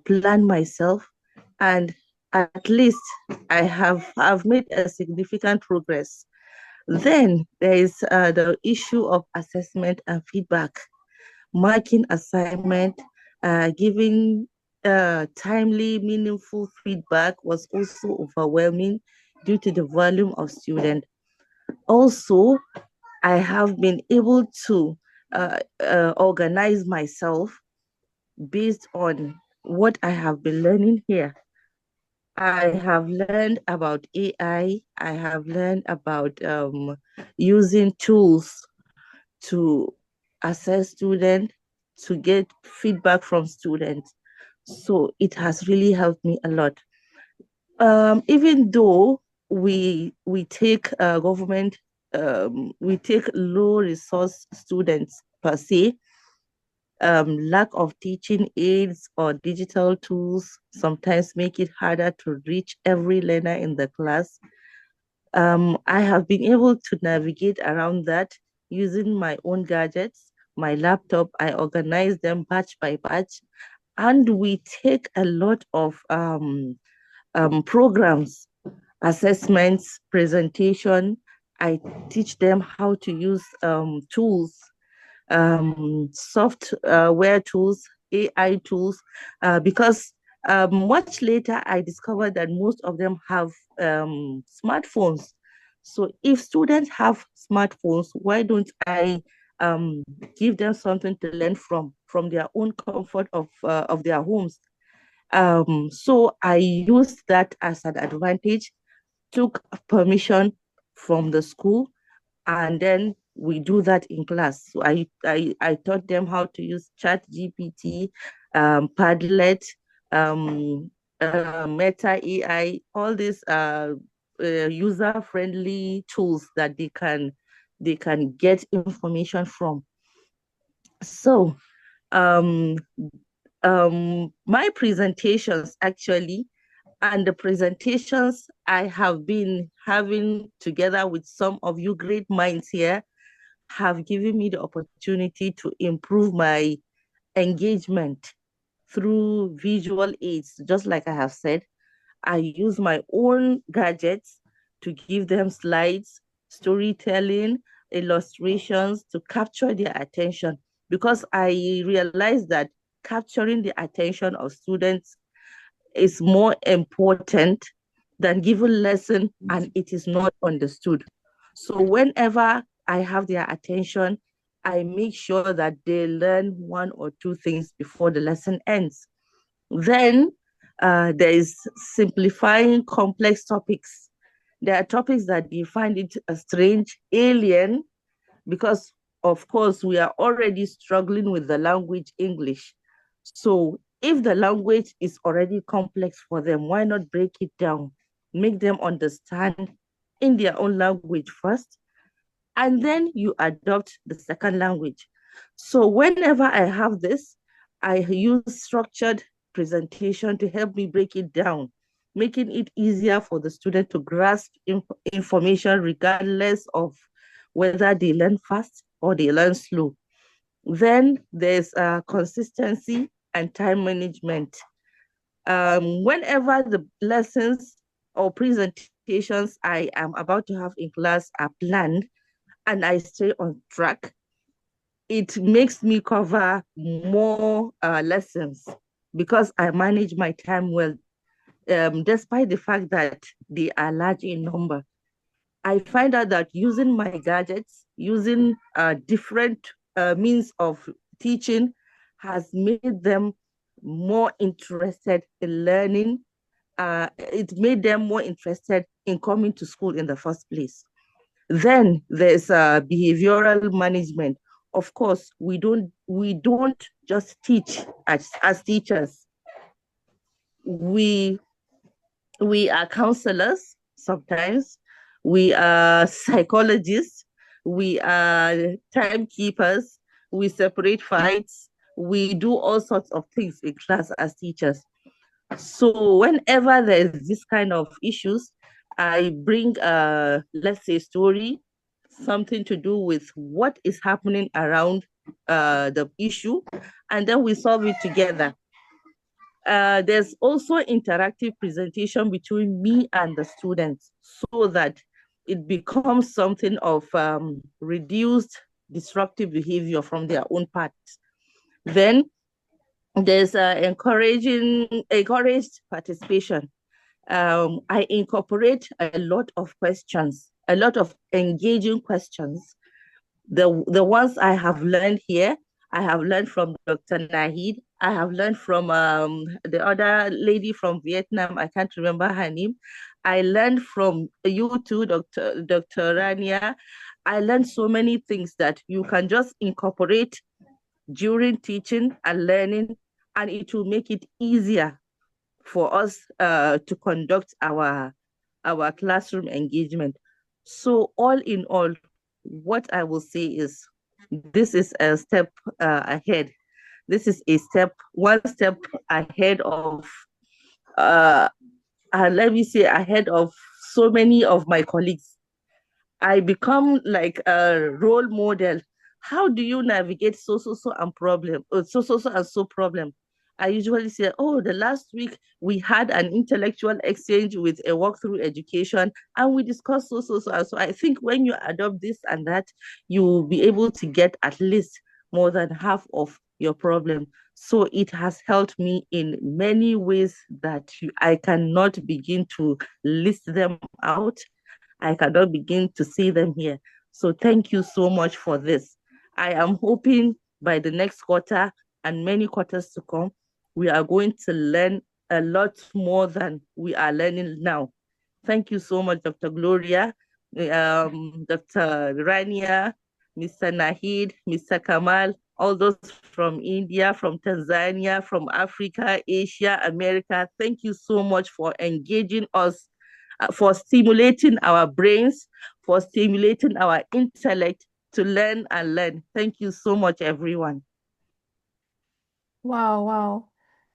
plan myself, and at least I've made a significant progress. Then there is the issue of assessment and feedback, marking assignment, giving timely, meaningful feedback was also overwhelming due to the volume of students. Also, I have been able to organize myself based on what I have been learning here. I have learned about AI. I have learned about using tools to assess students, to get feedback from students. So it has really helped me a lot. Even though we take we take low resource students per se, lack of teaching aids or digital tools sometimes make it harder to reach every learner in the class. I have been able to navigate around that using my own gadgets, my laptop. I organize them batch by batch, and we take a lot of programs, assessments, presentation. I teach them how to use tools, software tools, AI tools, because much later I discovered that most of them have smartphones. So if students have smartphones, why don't I give them something to learn from their own comfort of their homes? So I used that as an advantage, took permission from the school, and then we do that in class. So I taught them how to use ChatGPT, Padlet, Meta AI, all these user-friendly tools that they can get information from. So my presentations actually, and the presentations I have been having together with some of you great minds here, have given me the opportunity to improve my engagement through visual aids. Just like I have said, I use my own gadgets to give them slides, storytelling, illustrations to capture their attention, because I realized that capturing the attention of students is more important than giving lesson and it is not understood. So whenever I have their attention, I make sure that they learn one or two things before the lesson ends. Then there is simplifying complex topics. There are topics that you find it a strange, alien, because of course we are already struggling with the language English. So if the language is already complex for them, why not break it down, make them understand in their own language first, and then you adopt the second language. So whenever I have this, I use structured presentation to help me break it down, making it easier for the student to grasp information regardless of whether they learn fast or they learn slow. Then there's consistency and time management. Whenever the lessons or presentations I am about to have in class are planned and I stay on track, it makes me cover more lessons because I manage my time well, despite the fact that they are large in number. I find out that using my gadgets, using different means of teaching has made them more interested in learning. It made them more interested in coming to school in the first place. Then there's behavioral management. Of course, we don't just teach as teachers. We are counselors sometimes, we are psychologists, we are timekeepers, we separate fights, we do all sorts of things in class as teachers. So whenever there's this kind of issues, I bring let's say story, something to do with what is happening around the issue, and then we solve it together. There's also interactive presentation between me and the students so that it becomes something of reduced disruptive behavior from their own parts. Then there's encouraged participation. I incorporate a lot of questions, a lot of engaging questions. The ones I have learned here, I have learned from Dr. Nahid. I have learned from the other lady from Vietnam. I can't remember her name. I learned from you too, Dr. Rania. I learned so many things that you can just incorporate during teaching and learning, and it will make it easier for us to conduct our classroom engagement. So all in all, what I will say is this is a step ahead. this is one step ahead of, let me say, ahead of so many of my colleagues. I become like a role model. How do you navigate and problem, and so problem? I usually say, oh, the last week we had an intellectual exchange with a walkthrough education and we discussed and so. I think when you adopt this and that, you will be able to get at least more than half of your problem. So it has helped me in many ways that I cannot begin to list them out. I cannot begin to see them here. So thank you so much for this. I am hoping by the next quarter and many quarters to come, we are going to learn a lot more than we are learning now. Thank you so much, Dr. Gloria, Dr. Rania, Mr. Nahid, Mr. Kamal, all those from India, from Tanzania, from Africa, Asia, America. Thank you so much for engaging us, for stimulating our brains, for stimulating our intellect to learn and learn. Thank you so much, everyone. Wow, wow.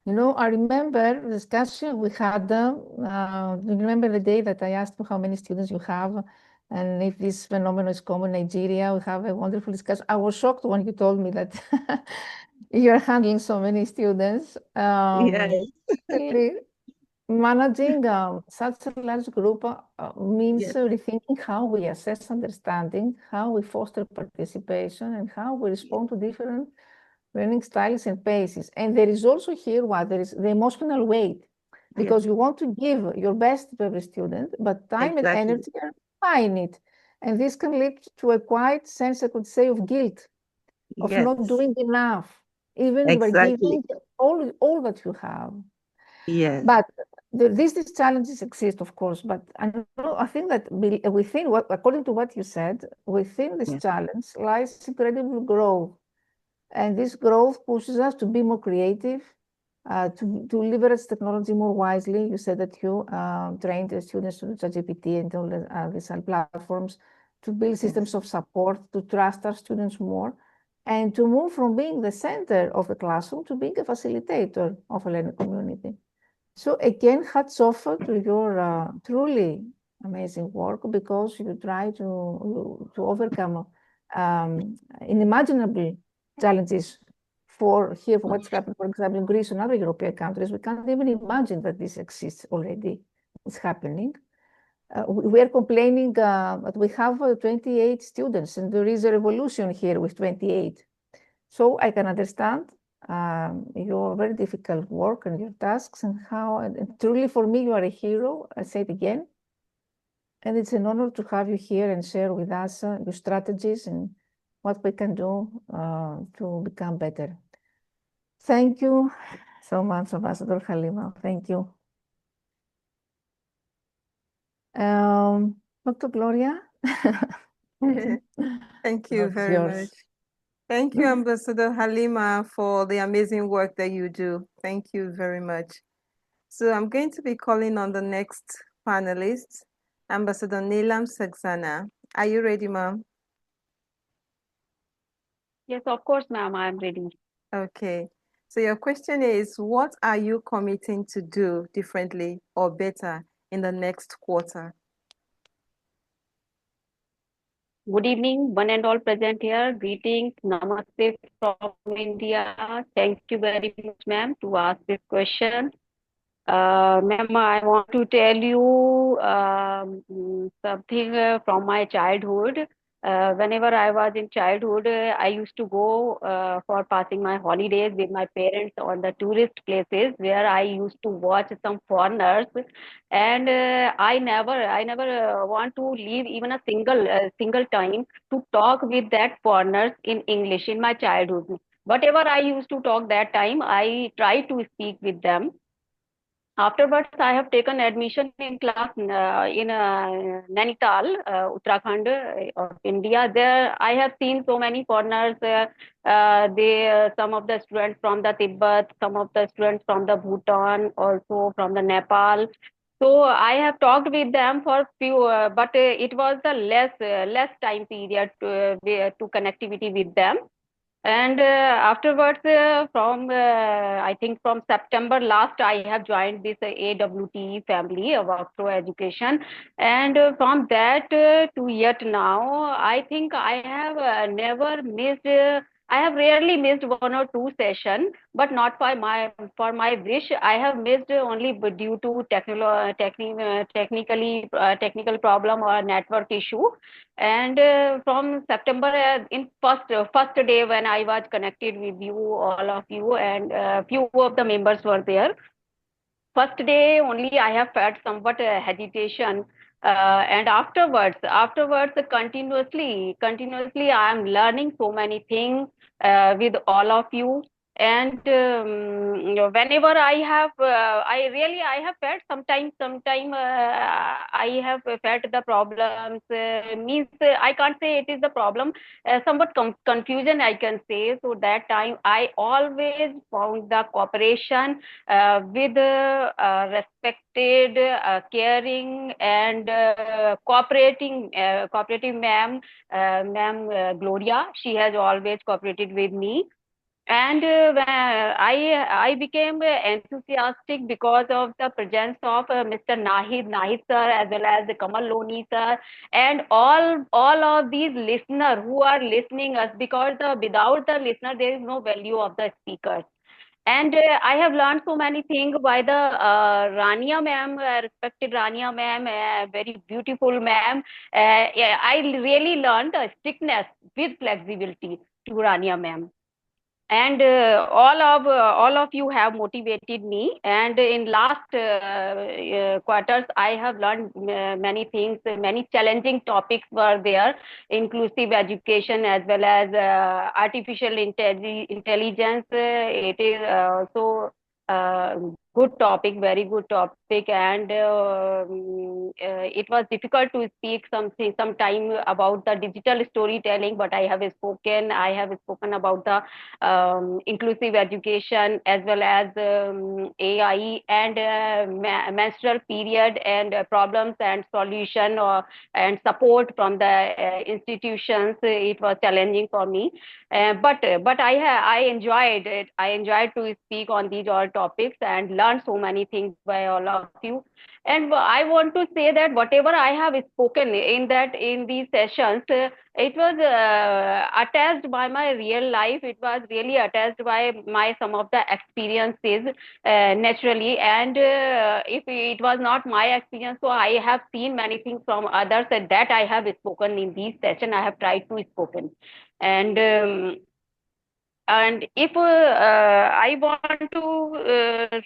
You know, I remember the discussion we had. You remember the day that I asked you how many students you have and if this phenomenon is common in Nigeria? We have a wonderful discussion. I was shocked when you told me that you're handling so many students. Yes. Really, managing such a large group means Yes. rethinking how we assess understanding, how we foster participation, and how we respond to different learning styles and paces. And there is also here what there is the emotional weight, because you want to give your best to every student, but time and energy are finite. And this can lead to a quiet sense, I could say, of guilt, of not doing enough, even by giving all that you have. Yes. But these challenges exist, of course, but I think that within what, according to what you said, within this challenge lies incredible growth. And this growth pushes us to be more creative, to leverage technology more wisely. You said that you trained the students to ChatGPT and all these platforms to build systems of support, to trust our students more, and to move from being the center of the classroom to being a facilitator of a learning community. So again, hats off to your truly amazing work, because you try to overcome unimaginable challenges for what's happened, for example, in Greece and other European countries. We can't even imagine that this exists already. It's happening. We are complaining that we have 28 students, and there is a revolution here with 28. So I can understand your very difficult work and your tasks, and how, and truly for me, you are a hero. I say it again. And it's an honor to have you here and share with us your strategies and what we can do to become better. Thank you so much, Ambassador Halima. Thank you. Dr. Gloria? Thank you very much. Thank you, Ambassador Halima, for the amazing work that you do. Thank you very much. So I'm going to be calling on the next panelist, Ambassador Neelam Saxena. Are you ready, ma'am? Yes, of course, ma'am, I'm ready. Okay. So your question is, what are you committing to do differently or better in the next quarter? Good evening, one and all present here. Greetings, namaste from India. Thank you very much, ma'am, to ask this question. Ma'am, I want to tell you something from my childhood. Whenever I was in childhood, I used to go for passing my holidays with my parents on the tourist places where I used to watch some foreigners, and I never want to leave even a single time to talk with that foreigners in English in my childhood. Whatever I used to talk that time, I try to speak with them. Afterwards, I have taken admission in class in Nainital, Uttarakhand of India. There, I have seen so many foreigners. Some of the students from the Tibet, some of the students from the Bhutan, also from the Nepal. So I have talked with them for few, but it was the less time period to connectivity with them. And afterwards, I think from September last, I have joined this AWT family, Work Through Education. And from that to yet now, I think I have never missed. I have rarely missed one or two sessions, but not for my wish. I have missed only due to technical problem or network issue. And from September, in first day when I was connected with you, all of you, and few of the members were there. First day only I have felt somewhat hesitation, and afterwards continuously I am learning so many things with all of you. And whenever I have felt sometime I have felt the problems, means I can't say it is the problem, somewhat confusion I can say. So that time I always found the cooperation with respected, caring, and cooperative ma'am Gloria. She has always cooperated with me. And I became enthusiastic because of the presence of Mr. Nahid sir, as well as the Kamal Loni sir, and all of these listeners who are listening us, because without the listener there is no value of the speakers. And I have learned so many things by the Rania ma'am, respected Rania ma'am, very beautiful ma'am. Yeah, I really learned the strictness with flexibility to Rania ma'am. And all of you have motivated me. And in last quarters I have learned many things. Many challenging topics were there: inclusive education, as well as artificial intelligence. It is also uh, good topic, very good topic. And it was difficult to speak some time about the digital storytelling, but I have spoken about the inclusive education, as well as AI, and menstrual period, and problems and solution, and support from the institutions. It was challenging for me, but I enjoyed it. I enjoyed to speak on these all topics and learn so many things by all of you. And I want to say that whatever I have spoken in these sessions, it was attached by my real life. It was really attached by my some of the experiences naturally. And if it was not my experience, so I have seen many things from others, and that I have spoken in these sessions. I have tried to spoken. And and if I want to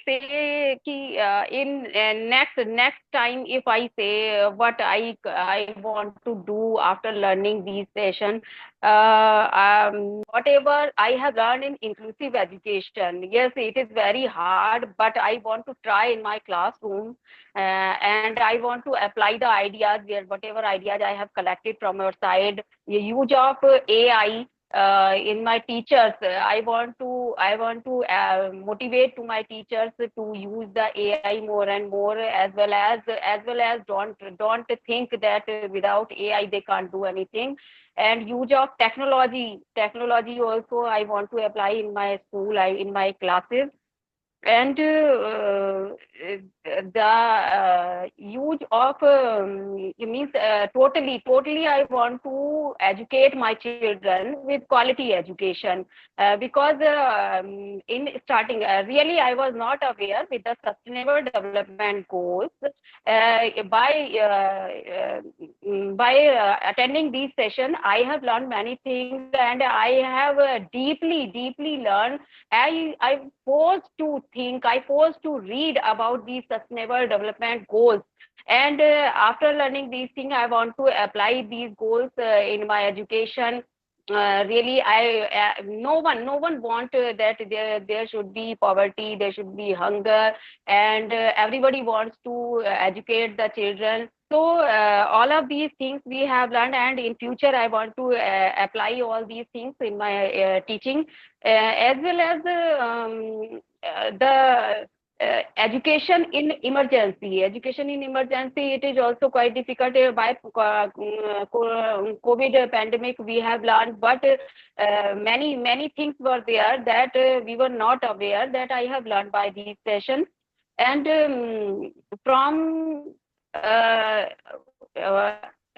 say ki, in next time, if I say what I want to do after learning these sessions, whatever I have learned in inclusive education, yes, it is very hard, but I want to try in my classroom, and I want to apply the ideas there, whatever ideas I have collected from your side, the use of AI in my teachers. I want to motivate to my teachers to use the AI more and more, as well as don't think that without AI they can't do anything. And use of technology also I want to apply in my school, in my classes. And the use of it means totally I want to educate my children with quality education, because in starting, really I was not aware with the sustainable development goals. By attending these sessions, I have learned many things, and I have deeply learned. I forced to think, I forced to read about these sustainable development goals. And after learning these things, I want to apply these goals in my education. Really, no one want that there should be poverty, there should be hunger, and everybody wants to educate the children. So all of these things we have learned, and in future I want to apply all these things in my teaching, as well as the education in emergency. Education in emergency, it is also quite difficult by COVID pandemic. We have learned, but many things were there that we were not aware, that I have learned by these sessions. And from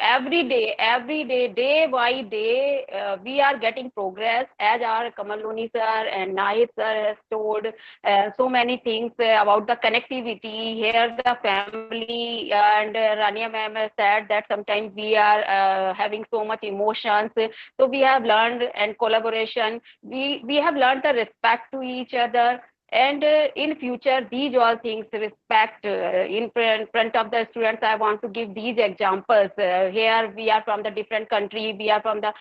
every day, day by day, we are getting progress, as our Kamal Loni sir and Nahid sir has told so many things about the connectivity. Here the family and Rania ma'am has said that sometimes we are having so much emotions. So we have learned and collaboration. We have learned the respect to each other. And in future, these all things, respect in front of the students, I want to give these examples. Here we are from the different country, we are from the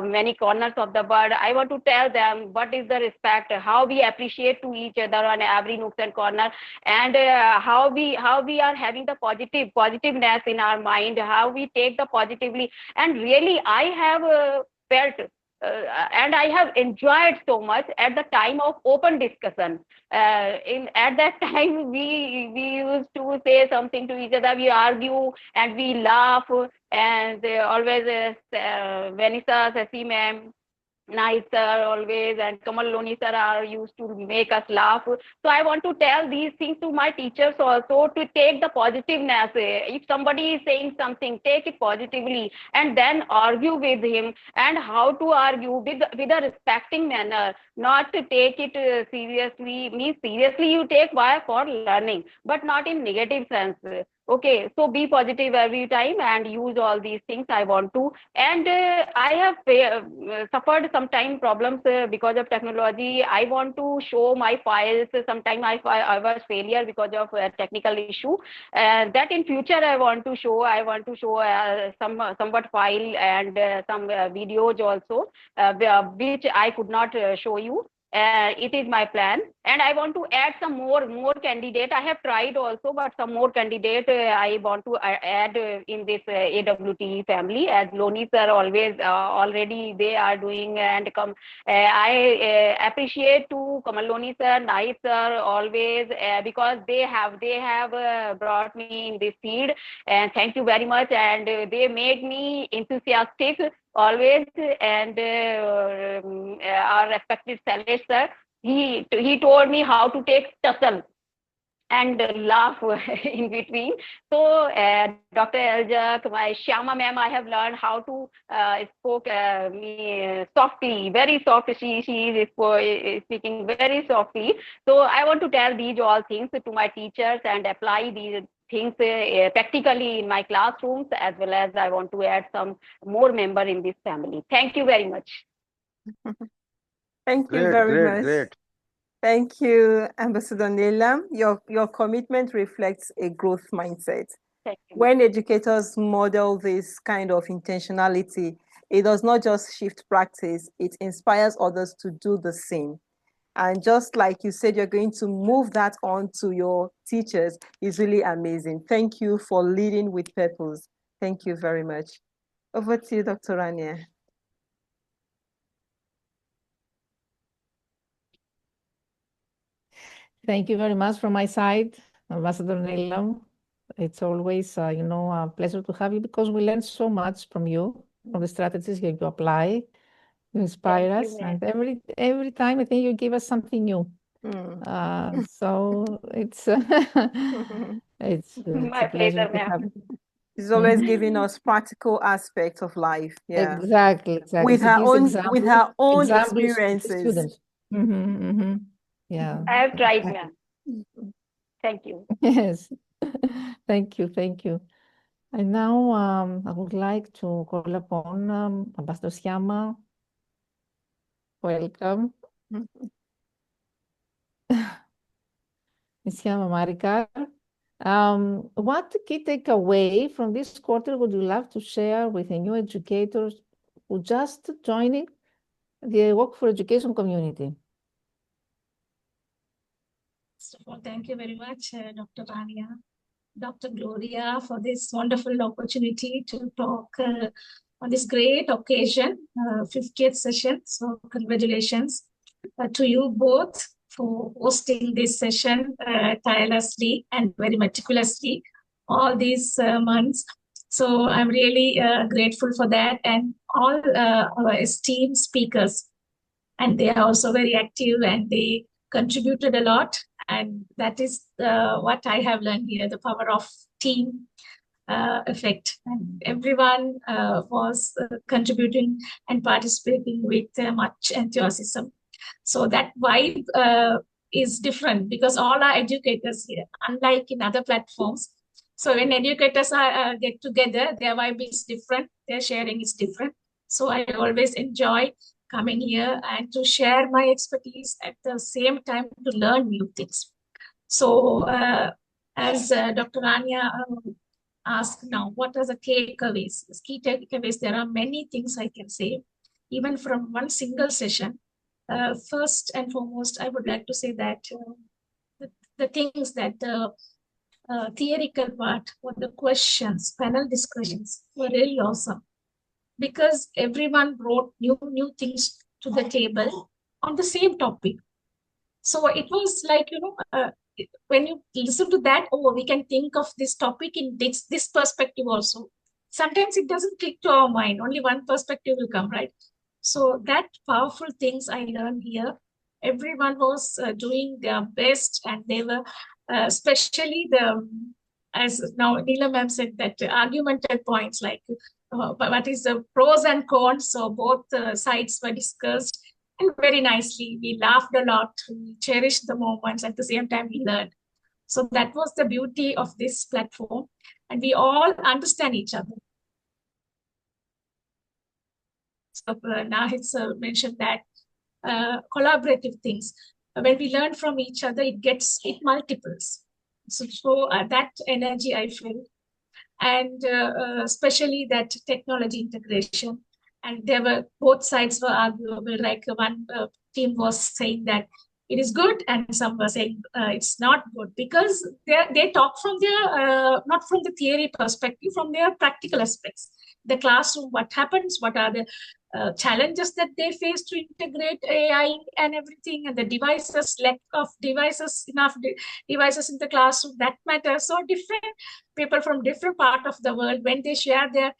many corners of the world. I want to tell them what is the respect, how we appreciate to each other on every nooks and corner, and how we are having the positiveness in our mind, how we take the positively. And really, I have felt and I have enjoyed so much at the time of open discussion. At that time, we used to say something to each other, we argue and we laugh, and always Vanessa, Sasi ma'am, Nice sir always, and Kamal Loni sir are used to make us laugh. So I want to tell these things to my teachers also, to take the positiveness. If somebody is saying something, take it positively and then argue with him. And how to argue with a respecting manner, not to take it seriously. Means seriously you take why for learning, but not in negative sense. Okay, so be positive every time and use all these things. I want to, and I have suffered sometime problems because of technology. I want to show my files. Sometime I was failure because of a technical issue. That in future I want to show. I want to show somewhat file and some videos also, which I could not show you. It is my plan, and I want to add some more candidate. I have tried also, but some more candidate I want to add in this AWT family, as Loni sir always already they are doing. And I appreciate to Kamal Loni sir, Nahid sir always, because they have brought me in this field, and thank you very much. And they made me enthusiastic always. And our respected Salesh sir, he told me how to take tussle and laugh in between. So Dr. Eljak, my Shyama ma'am, I have learned how to spoke me softly, very soft. She is speaking very softly. So I want to tell these all things to my teachers and apply these things practically in my classrooms, as well as I want to add some more member in this family. Thank you very much. Thank you Great, very great, much. great. Thank you, Ambassador Neelam. Your commitment reflects a growth mindset. Thank you. When educators model this kind of intentionality, it does not just shift practice, it inspires others to do the same. And just like you said, you're going to move that on to your teachers is really amazing. Thank you for leading with purpose. Thank you very much. Over to you, Dr. Rania. Thank you very much from my side, Ambassador Neelam. It's always, a pleasure to have you, because we learn so much from you, from the strategies you apply. You inspire Thank us, you, and every time I think you give us something new. So it's it's My a pleasure pleasure, to ma'am. have you. She's always giving us practical aspects of life. Yeah. Exactly. With She her gives own examples to experiences. students. Yeah. I have tried, ma'am. Thank you. Yes. Thank you. And now I would like to call upon Ambassador Shyama. Welcome. Ms. Shyama Marikar. What key takeaway from this quarter would you love to share with the new educators who just joining the Work for Education community? First of all, thank you very much, Dr. Rania, Dr. Gloria, for this wonderful opportunity to talk on this great occasion, 50th session. So congratulations to you both for hosting this session tirelessly and very meticulously all these months. So I'm really grateful for that, and all our esteemed speakers. And they are also very active and they contributed a lot. And that is what I have learned here, the power of team effect. And everyone was contributing and participating with much enthusiasm. So that vibe is different because all are educators here, unlike in other platforms. So when educators are get together, their vibe is different, their sharing is different. So I always enjoy coming here and to share my expertise at the same time to learn new things. So as Dr. Rania asked now, what are the takeaways? The key takeaways, there are many things I can say, even from one single session. First and foremost, I would like to say that the things that the theoretical part or the questions, panel discussions were really awesome because everyone brought new things to the table on the same topic. So it was like, when you listen to that, oh, we can think of this topic in this perspective also. Sometimes it doesn't click to our mind, only one perspective will come, right? So that powerful things I learned here. Everyone was doing their best, and they were especially as now Neela ma'am said, that argumented points like what is the pros and cons. So both sides were discussed, and very nicely we laughed a lot. We cherished the moments, at the same time we learned. So that was the beauty of this platform, and we all understand each other. So Nahid sir mentioned that collaborative things. When we learn from each other, it multiples. So that energy I feel, and especially that technology integration. And there were both sides were arguable. Like one team was saying that it is good, and some were saying it's not good, because they talk from their not from the theory perspective, from their practical aspects. The classroom, what happens, what are the challenges that they face to integrate AI and everything, and the devices, lack of devices, enough devices in the classroom, that matters. So different people from different part of the world, when they share their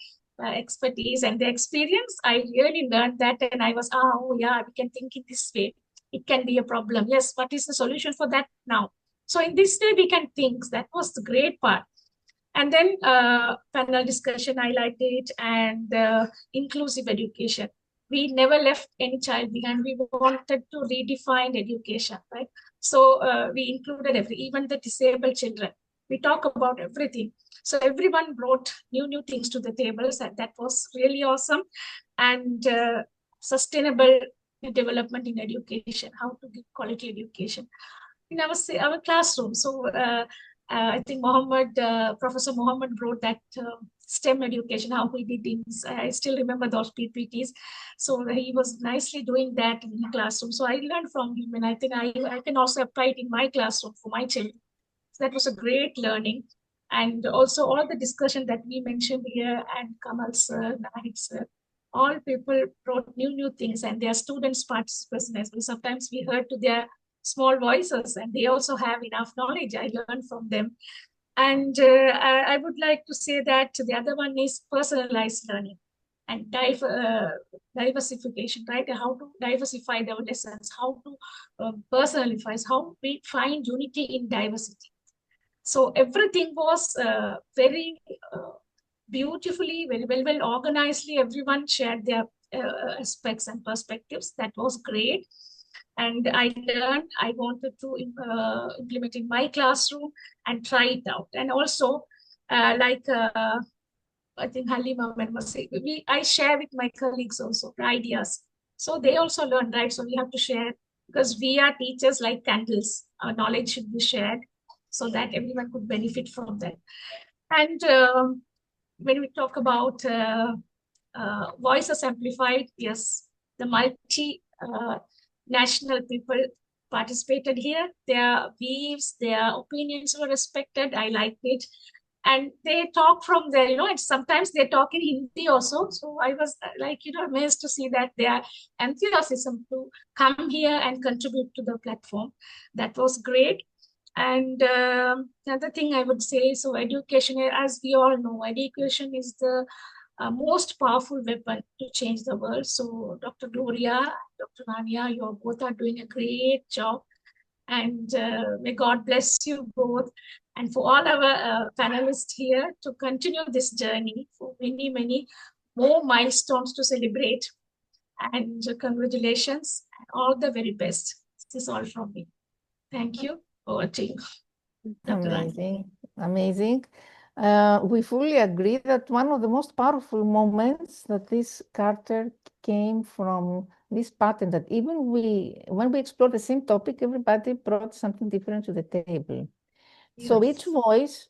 expertise and their experience, I really learned that, and I was, oh yeah, we can think in this way. It can be a problem. Yes, what is the solution for that now? So in this way we can think. That was the great part. And then panel discussion, I liked it, and inclusive education. We never left any child behind. We wanted to redefine education, right? So we included even the disabled children. We talk about everything. So everyone brought new things to the table. So that was really awesome. And sustainable development in education, how to give quality education in our classroom. So I think Professor Mohammed wrote that STEM education, how we did things. I still remember those PPTs. So he was nicely doing that in the classroom. So I learned from him, and I think I can also apply it in my classroom for my children. So that was a great learning. And also all the discussion that we mentioned here, and Kamal sir, Nahid sir, all people brought new things, and their students participation as well. Sometimes we heard to their small voices, and they also have enough knowledge. I learned from them. And I would like to say that the other one is personalized learning and diversification, right? How to diversify our lessons, how to personalize, how we find unity in diversity. So everything was very beautifully, very well organizedly. Everyone shared their aspects and perspectives. That was great. And I learned, I wanted to implement in my classroom and try it out. And also, I think Halima was saying, I share with my colleagues also ideas. So they also learn, right? So we have to share, because we are teachers like candles. Our knowledge should be shared so that everyone could benefit from that. And when we talk about voices amplified, yes, the national people participated here. Their views, their opinions were respected. I liked it. and they talk from there, and sometimes they talk in Hindi also. So I was like, amazed to see that they are enthusiasm to come here and contribute to the platform. That was great. And another thing I would say, so education, as we all know, education is the most powerful weapon to change the world. So Dr. Gloria, Dr. Rania, you both are doing a great job. And may God bless you both. And for all our panelists here to continue this journey for many, many more milestones to celebrate. And congratulations and all the very best. This is all from me. Thank you. Over to you, Dr. Rani. Amazing, amazing. We fully agree that one of the most powerful moments that this Carter came from this pattern that even when we explored the same topic, everybody brought something different to the table. So each voice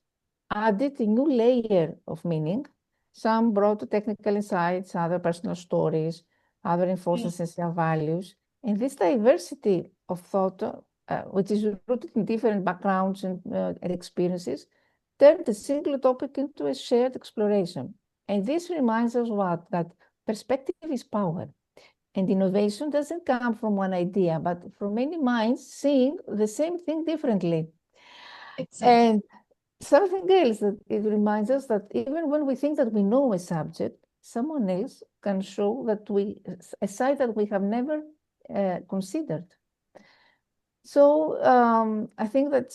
added a new layer of meaning. Some brought technical insights, other personal stories, other enforced essential values. And this diversity of thought, which is rooted in different backgrounds and experiences, turned a single topic into a shared exploration. And this reminds us that perspective is power. And innovation doesn't come from one idea, but from many minds seeing the same thing differently. Exactly. And something else that it reminds us that even when we think that we know a subject, someone else can show that a side that we have never considered. So I think that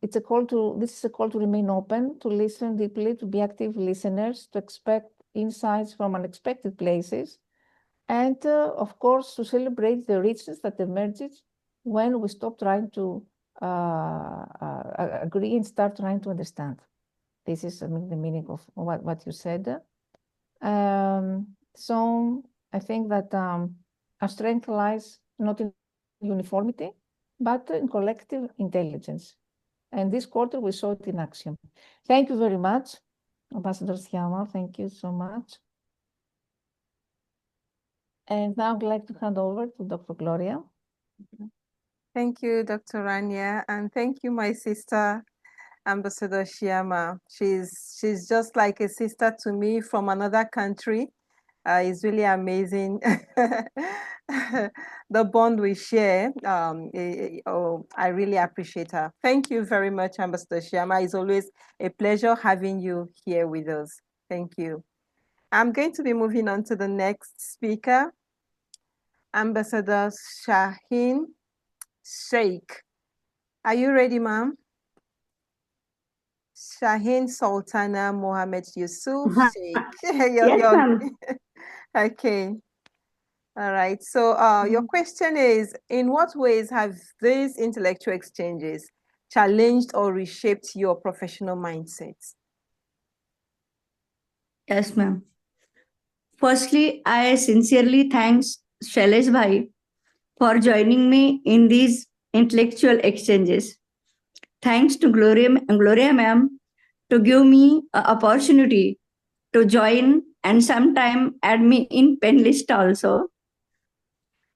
this is a call to remain open, to listen deeply, to be active listeners, to expect insights from unexpected places, and of course to celebrate the richness that emerges when we stop trying to agree and start trying to understand. This is the meaning of what you said. So I think that our strength lies not in uniformity, but in collective intelligence. And this quarter we saw it in action. Thank you very much, Ambassador Sciamma. Thank you so much. And now I'd like to hand over to Dr. Gloria. Thank you, Dr. Rania, and thank you, my sister, Ambassador Sciamma. She's just like a sister to me from another country. It's really amazing. The bond we share. I really appreciate her. Thank you very much, Ambassador Sciamma. It's always a pleasure having you here with us. Thank you. I'm going to be moving on to the next speaker, Ambassador Shaheen Sheikh. Are you ready, ma'am? Shaheen Sultana Mohammed Yusuf Sheikh. Yes, ma'am. Okay. All right. So your question is, in what ways have these intellectual exchanges challenged or reshaped your professional mindset? Yes, ma'am. Firstly, I sincerely thank Shailesh Bhai for joining me in these intellectual exchanges. Thanks to Gloria ma'am to give me an opportunity to join and sometime add me in pen list also.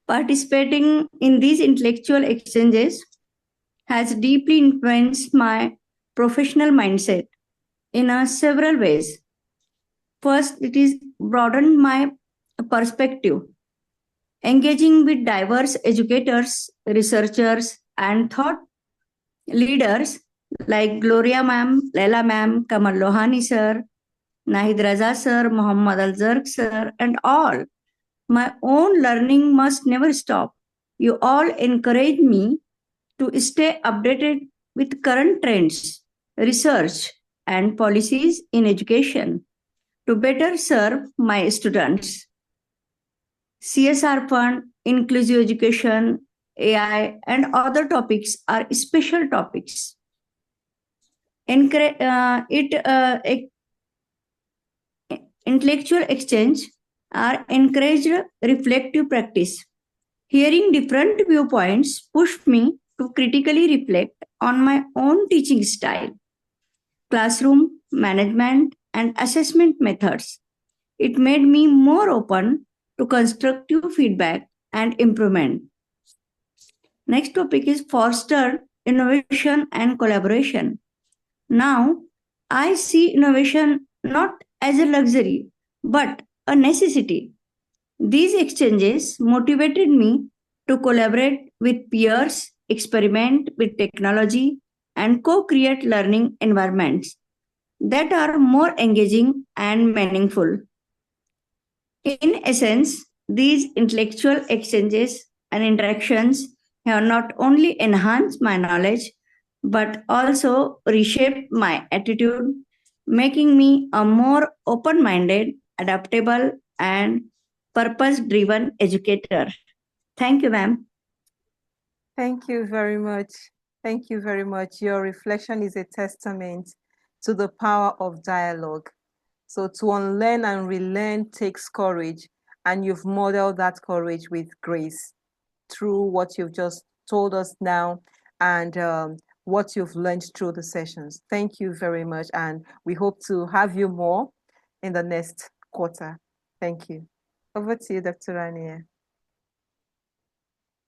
Participating in these intellectual exchanges has deeply influenced my professional mindset in several ways. First, it is broadened my perspective. Engaging with diverse educators, researchers, and thought leaders like Gloria ma'am, Laila ma'am, Kamal Lohani sir, Nahid Raza sir, Muhammad Al-Zarq sir, and all. My own learning must never stop. You all encourage me to stay updated with current trends, research, and policies in education to better serve my students. CSR Fund, inclusive education, AI, and other topics are special topics. Intellectual exchange are encouraged reflective practice. Hearing different viewpoints pushed me to critically reflect on my own teaching style, classroom management, and assessment methods. It made me more open to constructive feedback and improvement. Next topic is foster innovation and collaboration. Now, I see innovation not as a luxury, but a necessity. These exchanges motivated me to collaborate with peers, experiment with technology, and co create learning environments that are more engaging and meaningful. In essence, these intellectual exchanges and interactions have not only enhanced my knowledge but also reshaped my attitude, making me a more open minded, adaptable, and purpose driven educator. Thank you, ma'am. Thank you very much. Thank you very much. Your reflection is a testament to the power of dialogue. So to unlearn and relearn takes courage, and you've modeled that courage with grace through what you've just told us now and what you've learned through the sessions. Thank you very much, and we hope to have you more in the next quarter. Thank you. Over to you, Dr. Rania.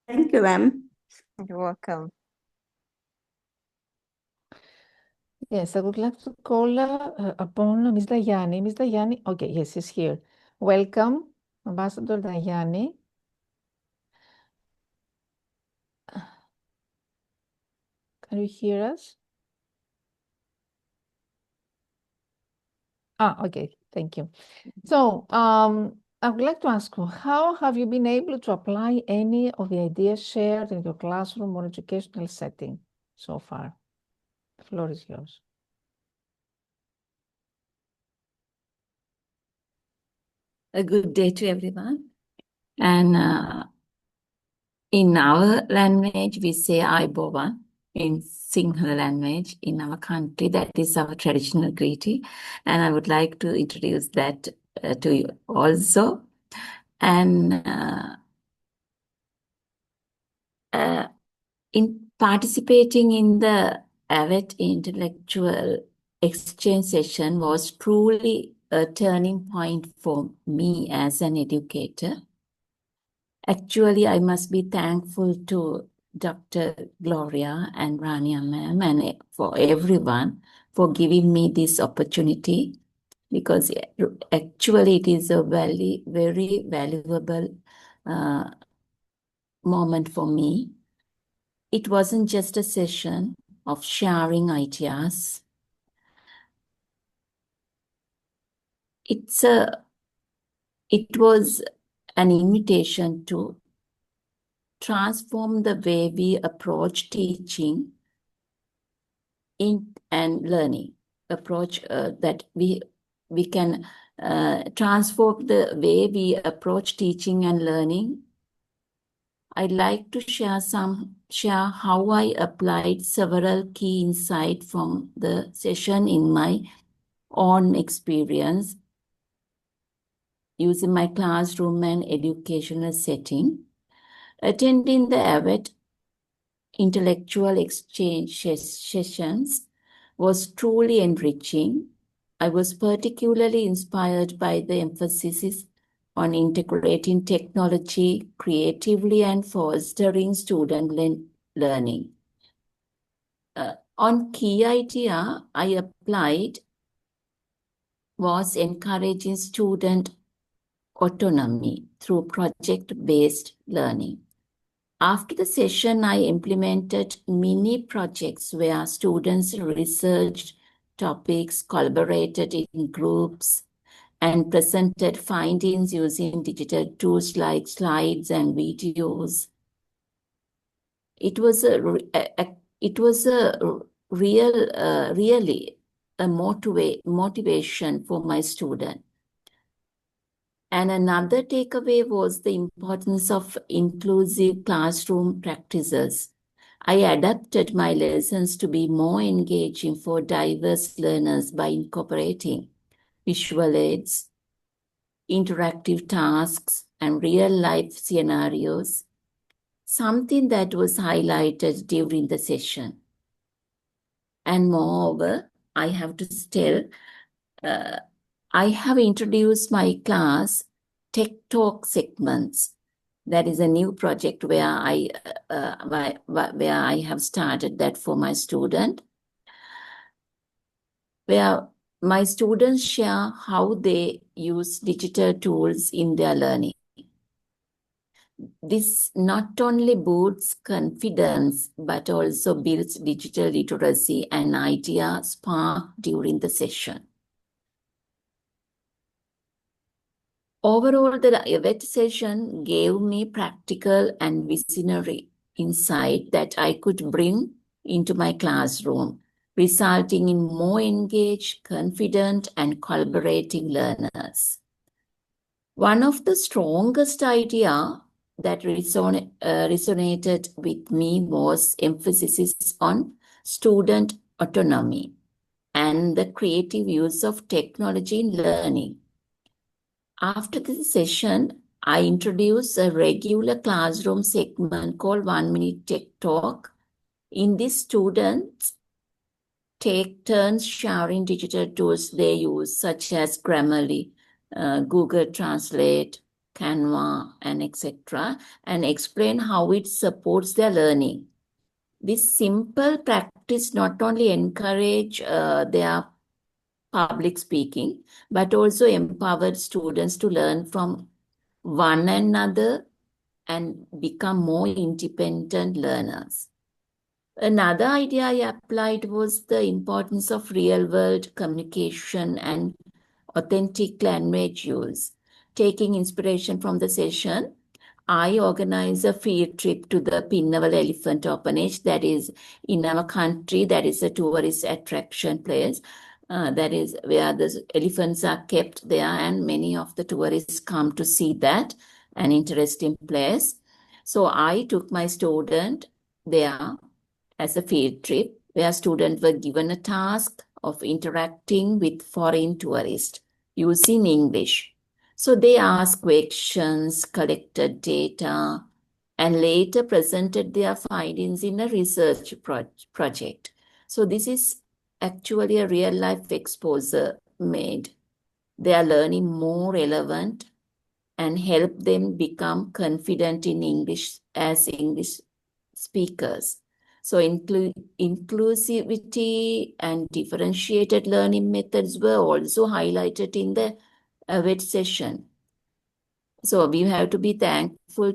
Thank you, ma'am. You're welcome. Yes, I would like to call upon Ms. Dayani. Ms. Dayani, okay, yes, she's here. Welcome, Ambassador Dayani. Can you hear us? Okay, thank you. So, I would like to ask you, how have you been able to apply any of the ideas shared in your classroom or educational setting so far? The floor is yours. A good day to everyone. And in our language, we say Ayubowan. In Sinhala language, in our country, that is our traditional greeting. And I would like to introduce that to you also. And in participating in the AVET intellectual exchange session was truly a turning point for me as an educator. Actually, I must be thankful to Dr. Gloria and Rania ma'am and for everyone for giving me this opportunity, because actually it is a very, very valuable moment for me. It wasn't just a session of sharing ideas. It was an invitation to transform the way we approach teaching and learning. Approach that we can transform the way we approach teaching and learning. I'd like to share how I applied several key insights from the session in my own experience using my classroom and educational setting. Attending the AVET intellectual exchange sessions was truly enriching. I was particularly inspired by the emphasis on integrating technology creatively and fostering student learning. On key idea I applied was encouraging student autonomy through project-based learning. After the session, I implemented mini projects where students researched topics, collaborated in groups, and presented findings using digital tools like slides and videos. It was really a motivation for my student. And another takeaway was the importance of inclusive classroom practices. I adapted my lessons to be more engaging for diverse learners by incorporating visual aids, interactive tasks, and real-life scenarios, something that was highlighted during the session. And moreover, I have to tell, I have introduced my class Tech Talk segments. That is a new project where I have started that for my student. where my students share how they use digital tools in their learning. This not only boosts confidence, but also builds digital literacy and idea spark during the session. Overall, the event session gave me practical and visionary insight that I could bring into my classroom, resulting in more engaged, confident, and collaborating learners. One of the strongest ideas that resonated with me was emphasis on student autonomy and the creative use of technology in learning. After this session, I introduced a regular classroom segment called 1 Minute Tech Talk. In this, students take turns sharing digital tools they use, such as Grammarly, Google Translate, Canva, and etc., and explain how it supports their learning. This simple practice not only encourages their public speaking, but also empowered students to learn from one another and become more independent learners. Another idea I applied was the importance of real-world communication and authentic language use. Taking inspiration from the session, I organized a field trip to the Pinnaval Elephant Orphanage, that is in our country, that is a tourist attraction place. That is where the elephants are kept there, and many of the tourists come to see that, an interesting place. So I took my student there as a field trip, where students were given a task of interacting with foreign tourists using English. So they asked questions, collected data, and later presented their findings in a research project. So this is actually a real-life exposure made their learning more relevant and help them become confident in English as English speakers. So inclusivity and differentiated learning methods were also highlighted in the AWET session. So we have to be thankful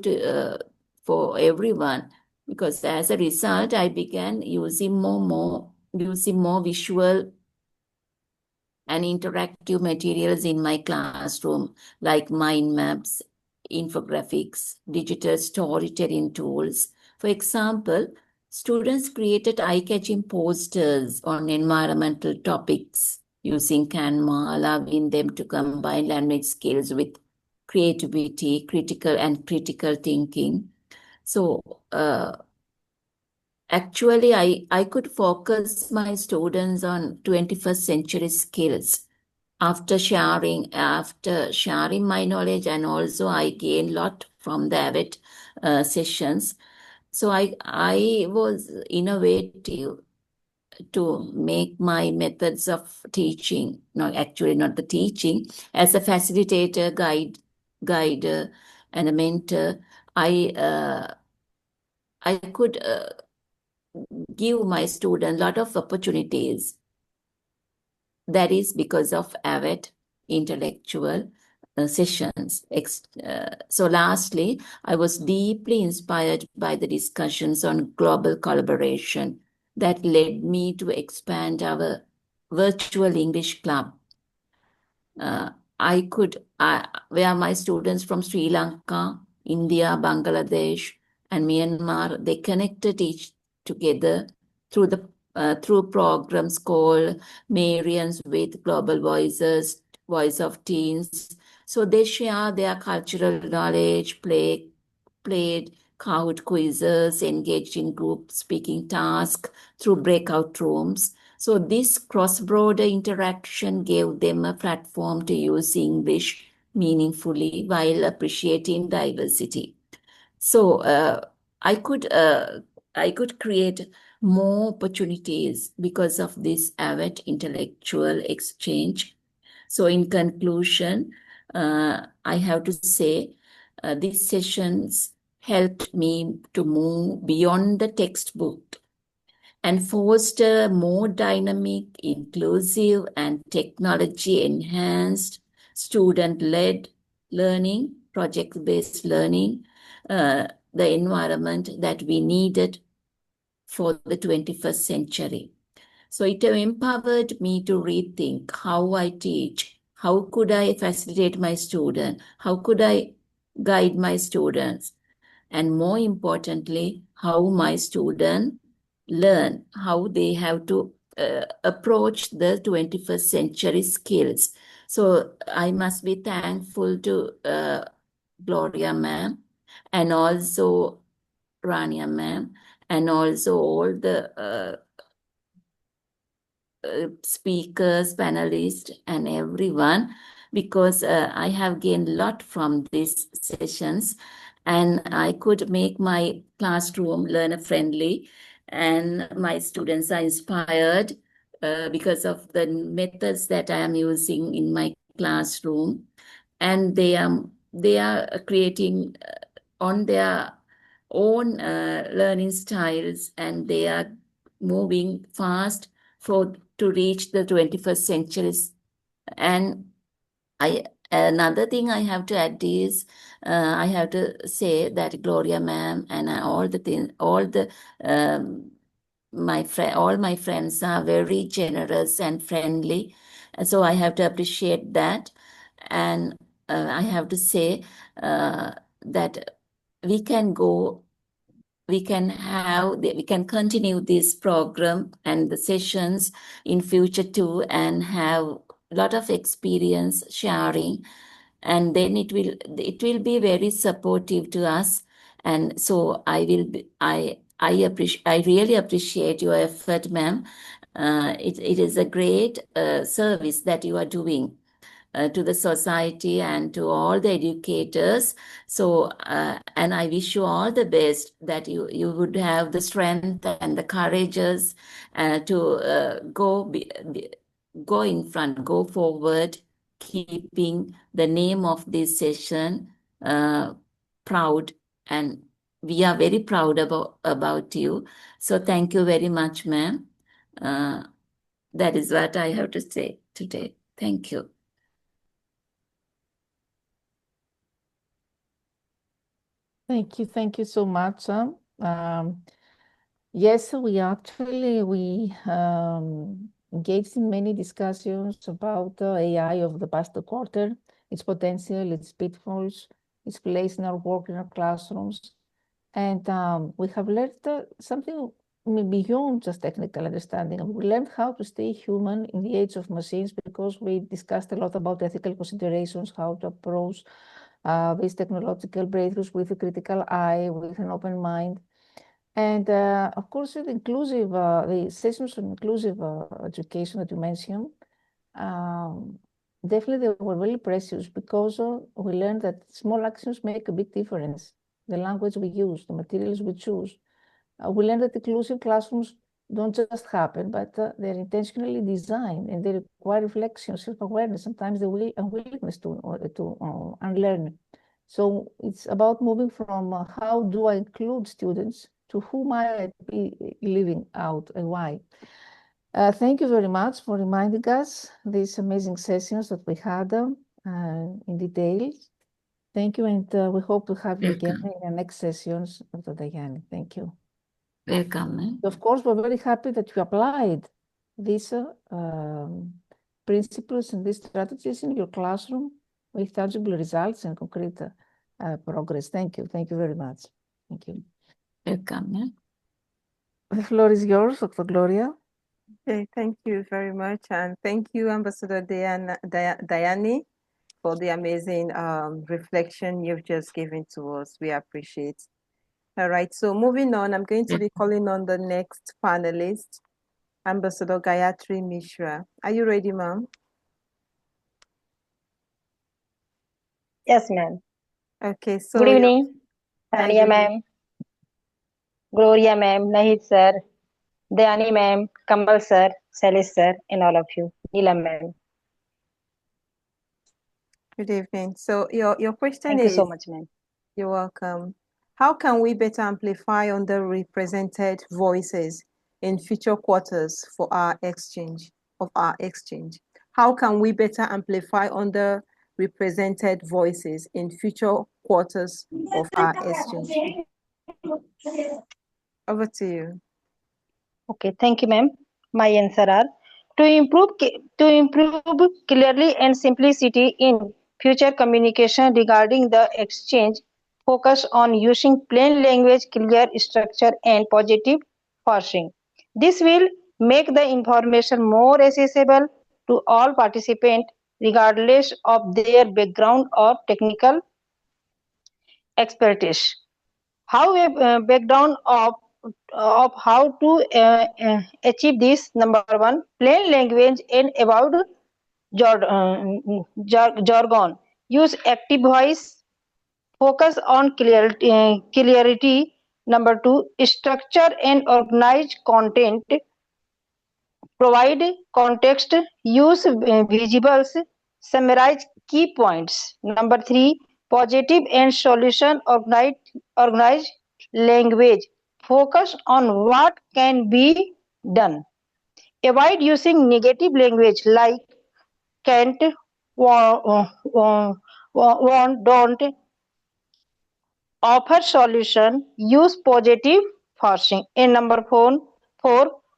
for everyone, because as a result, I began using more visual and interactive materials in my classroom, like mind maps, infographics, digital storytelling tools. For example, students created eye-catching posters on environmental topics using Canva, allowing them to combine language skills with creativity, critical thinking. So actually, I could focus my students on 21st century skills after sharing my knowledge, and also I gained a lot from the AWET sessions. So I was innovative to make my methods of teaching, not the teaching, as a facilitator, guide, and a mentor. I could give my students a lot of opportunities. That is because of AWET intellectual sessions. So lastly, I was deeply inspired by the discussions on global collaboration that led me to expand our virtual English club. Where my students from Sri Lanka, India, Bangladesh, and Myanmar, they connected each together through programs called Marians with Global Voices, Voice of Teens. So they share their cultural knowledge, played Kahoot quizzes, engaged in group speaking tasks through breakout rooms. So this cross-border interaction gave them a platform to use English meaningfully while appreciating diversity. So I could create more opportunities because of this AWET intellectual exchange. So in conclusion, I have to say these sessions helped me to move beyond the textbook and foster more dynamic, inclusive, and technology-enhanced student-led learning, project-based learning, the environment that we needed for the 21st century. So it empowered me to rethink how I teach. How could I facilitate my student? How could I guide my students? And more importantly, how my students learn, how they have to approach the 21st century skills. So I must be thankful to Gloria ma'am and also Rania ma'am and also all the speakers, panelists, and everyone, because I have gained a lot from these sessions, and I could make my classroom learner-friendly, and my students are inspired because of the methods that I am using in my classroom, and they are creating on their own learning styles, and they are moving fast to reach the 21st century. And another thing I have to add is I have to say that Gloria ma'am and all my friends are very generous and friendly, so I have to appreciate that. And I have to say that we can continue this program and the sessions in future too, and have a lot of experience sharing, and then it will be very supportive to us. And so I really appreciate your effort, ma'am. It is a great service that you are doing to the society and to all the educators. So, and I wish you all the best, that you would have the strength and the courageous to go in front, go forward, keeping the name of this session proud. And we are very proud about you. So thank you very much, ma'am. That is what I have to say today. Thank you. Thank you so much. Yes, we engaged in many discussions about AI of the past quarter, its potential, its pitfalls, its place in our work, in our classrooms. And we have learned something beyond just technical understanding. We learned how to stay human in the age of machines, because we discussed a lot about ethical considerations, how to approach these technological breakthroughs with a critical eye, with an open mind. And of course, the sessions on inclusive education that you mentioned, definitely they were really precious, because we learned that small actions make a big difference. The language we use, the materials we choose. We learned that inclusive classrooms don't just happen, but they're intentionally designed, and they require reflection, self-awareness, sometimes the unwillingness to unlearn. So it's about moving from how do I include students to who might I be leaving out and why. Thank you very much for reminding us these amazing sessions that we had in detail. Thank you, and we hope to have you again in the next sessions, Dr. Dayani. Thank you. Welcome. Of course, we're very happy that you applied these principles and these strategies in your classroom with tangible results and concrete progress. Thank you. Thank you very much. Thank you. Welcome. The floor is yours, Dr. Gloria. Okay, thank you very much. And thank you, Ambassador Dayani, for the amazing reflection you've just given to us. We appreciate. All right, so moving on, I'm going to be calling on the next panelist, Ambassador Gayatri Mishra. Are you ready, ma'am? Yes, ma'am. Okay, so good evening, Rania ma'am, Gloria ma'am, Nahid sir, Dayani ma'am, Kamal sir, Salis sir, and all of you. Neelam ma'am. Good evening. So your question Thank is, you so much, ma'am. You're welcome. How can we better amplify underrepresented voices in future quarters for our exchange, How can we better amplify underrepresented voices in future quarters of our exchange? Over to you. Okay, thank you, ma'am. My answer are to improve clearly and simplicity in future communication regarding the exchange. Focus on using plain language, clear structure, and positive phrasing. This will make the information more accessible to all participants, regardless of their background or technical expertise. How a breakdown of how to achieve this. Number one, plain language and avoid jargon. Use active voice. Focus on clarity. Number two, structure and organize content. Provide context. Use visuals. Summarize key points. Number three, positive and solution organize language. Focus on what can be done. Avoid using negative language like can't, won't, don't. Offer solution. Use positive phrasing. And number four,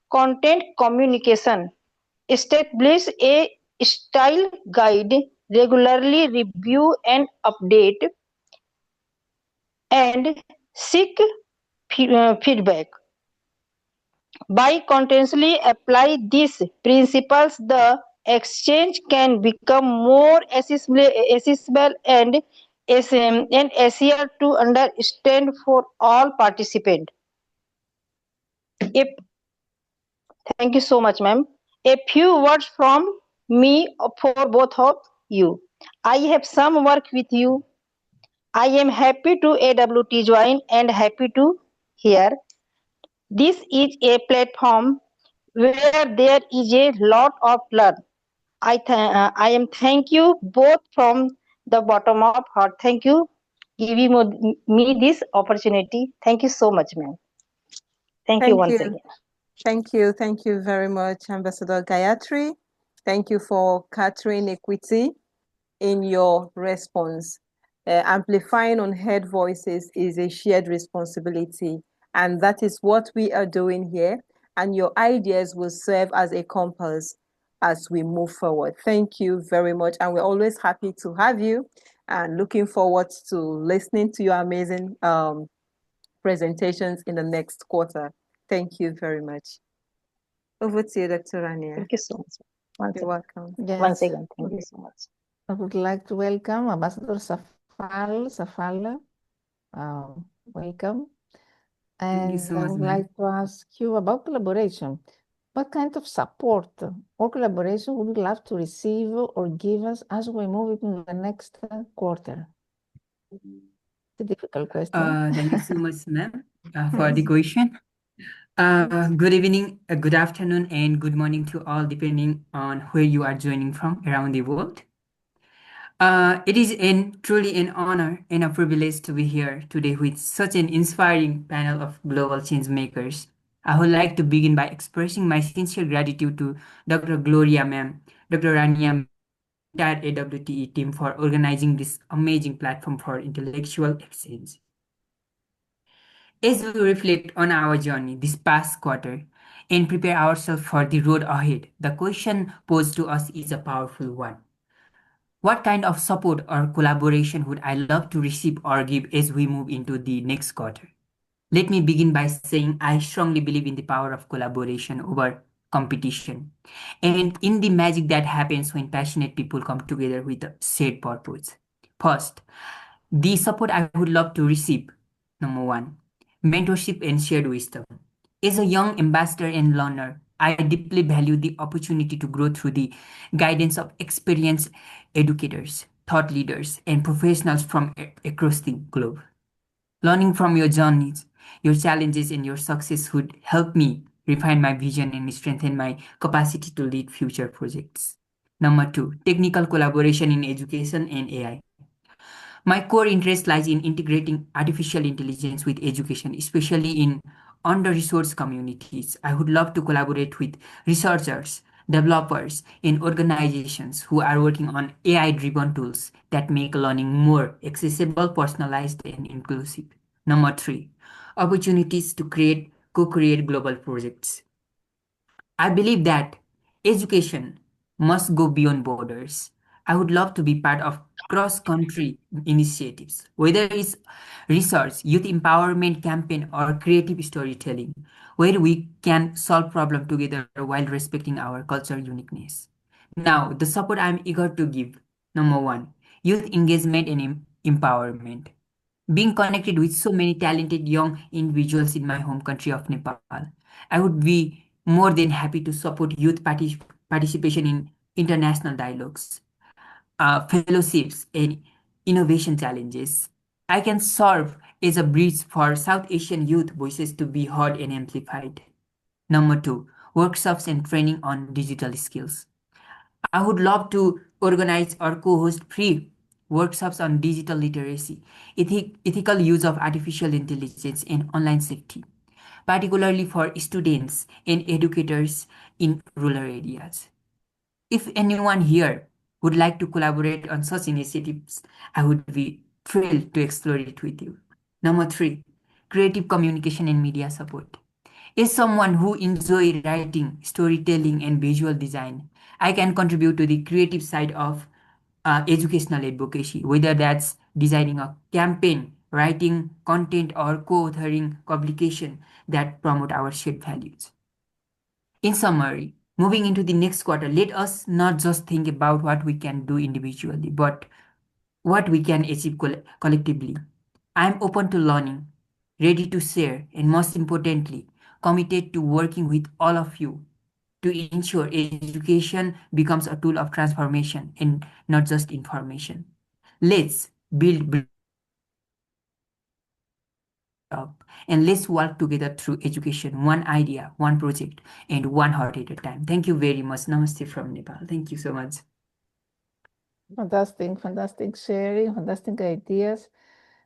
content communication. Establish a style guide. Regularly review and update. And seek feedback. By continuously apply these principles, the exchange can become more accessible and easier to understand for all participants. Thank you so much, ma'am. A few words from me for both of you. I have some work with you. I am happy to AWT join and happy to hear. This is a platform where there is a lot of learn. I am thank you both from the bottom of heart. Thank you giving me this opportunity. Thank you so much, ma'am. Thank you once again. Thank you very much, Ambassador Gayatri. Thank you for capturing equity in your response. Amplifying unheard voices is a shared responsibility, and that is what we are doing here. And your ideas will serve as a compass as we move forward. Thank you very much, and we're always happy to have you and looking forward to listening to your amazing presentations in the next quarter. Thank you very much. Over to you, Dr. Rania. Thank you so much. You're welcome. Yes. Once again, thank you so much. I would like to welcome Ambassador Safal. Welcome. And so I much, would ma'am. like to ask you about collaboration. What kind of support or collaboration would you love to receive or give us as we move into the next quarter? It's a difficult question. Thank you so much, ma'am, for the question. Good evening, good afternoon, and good morning to all, depending on where you are joining from around the world. It is truly an honor and a privilege to be here today with such an inspiring panel of global change makers. I would like to begin by expressing my sincere gratitude to Dr. Gloria ma'am, Dr. Rania ma'am, entire AWTE team for organizing this amazing platform for intellectual exchange. As we reflect on our journey this past quarter and prepare ourselves for the road ahead, the question posed to us is a powerful one. What kind of support or collaboration would I love to receive or give as we move into the next quarter? Let me begin by saying I strongly believe in the power of collaboration over competition and in the magic that happens when passionate people come together with a shared purpose. First, the support I would love to receive. Number one, mentorship and shared wisdom. As a young ambassador and learner, I deeply value the opportunity to grow through the guidance of experienced educators, thought leaders, and professionals from across the globe. Learning from your journeys, your challenges, and your success would help me refine my vision and strengthen my capacity to lead future projects. Number two, technical collaboration in education and AI. My core interest lies in integrating artificial intelligence with education, especially in under-resourced communities. I would love to collaborate with researchers, developers, and organizations who are working on AI-driven tools that make learning more accessible, personalized, and inclusive. Number 3, opportunities to co-create global projects. I believe that education must go beyond borders. I would love to be part of cross-country initiatives, whether it's research, youth empowerment campaign, or creative storytelling, where we can solve problems together while respecting our cultural uniqueness. Now, the support I'm eager to give. Number 1, youth engagement and empowerment. Being connected with so many talented young individuals in my home country of Nepal, I would be more than happy to support youth participation in international dialogues, fellowships, and innovation challenges. I can serve as a bridge for South Asian youth voices to be heard and amplified. Number 2, workshops and training on digital skills. I would love to organize or co-host free workshops on digital literacy, ethical use of artificial intelligence, and online safety, particularly for students and educators in rural areas. If anyone here would like to collaborate on such initiatives, I would be thrilled to explore it with you. Number 3, creative communication and media support. As someone who enjoys writing, storytelling, and visual design, I can contribute to the creative side of educational advocacy, whether that's designing a campaign, writing content, or co-authoring publication that promote our shared values. In summary, moving into the next quarter, let us not just think about what we can do individually, but what we can achieve collectively. I am open to learning, ready to share, and most importantly, committed to working with all of you to ensure education becomes a tool of transformation and not just information. Let's build up and let's work together through education, one idea, one project, and one heart at a time. Thank you very much. Namaste from Nepal. Thank you so much. Fantastic sharing, fantastic ideas.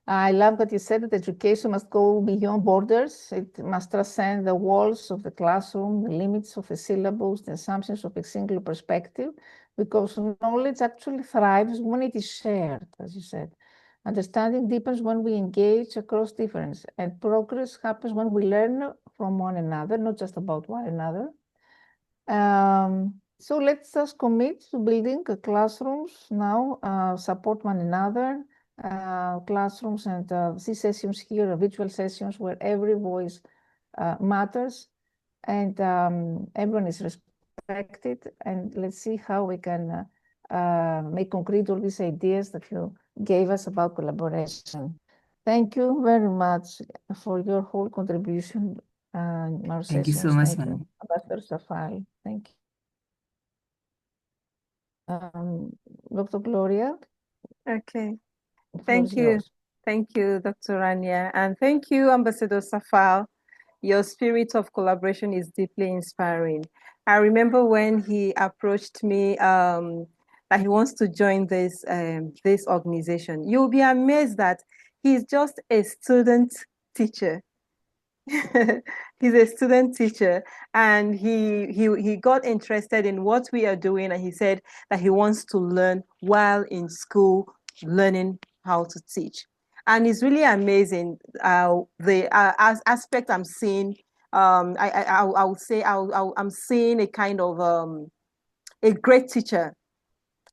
I love what you said, that education must go beyond borders. It must transcend the walls of the classroom, the limits of a syllabus, the assumptions of a single perspective, because knowledge actually thrives when it is shared, as you said. Understanding deepens when we engage across difference, and progress happens when we learn from one another, not just about one another. So let's just commit to building classrooms now, support one another, classrooms, and these sessions here are virtual sessions where every voice matters, and everyone is respected. And let's see how we can make concrete all these ideas that you gave us about collaboration. Thank you very much for your whole contribution in our Thank you sessions. so much, Thank you, Manu. Ambassador Safal. Thank you. Dr. Gloria, Okay. the floor Thank is you. yours. Thank you, Dr. Rania. And thank you, Ambassador Safal. Your spirit of collaboration is deeply inspiring. I remember when he approached me that he wants to join this organization. You'll be amazed that he's just a student teacher. He's a student teacher, and he got interested in what we are doing, and he said that he wants to learn while in school, learning how to teach. And it's really amazing the aspect I'm seeing. I would say I'm seeing a kind of a great teacher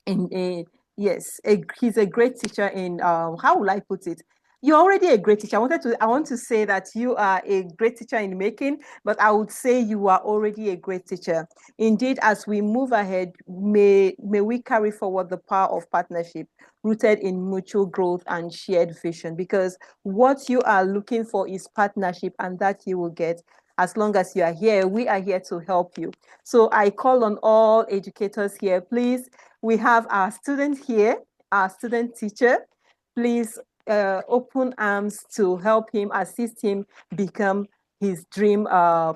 in a yes, he's a great teacher in how will I put it? You're already a great teacher. I want to say that you are a great teacher in making, but I would say you are already a great teacher. Indeed, as we move ahead, may we carry forward the power of partnership rooted in mutual growth and shared vision, because what you are looking for is partnership, and that you will get as long as you are here. We are here to help you. So I call on all educators here, please. We have our student here, our student teacher. Please open arms to help him, assist him become his dream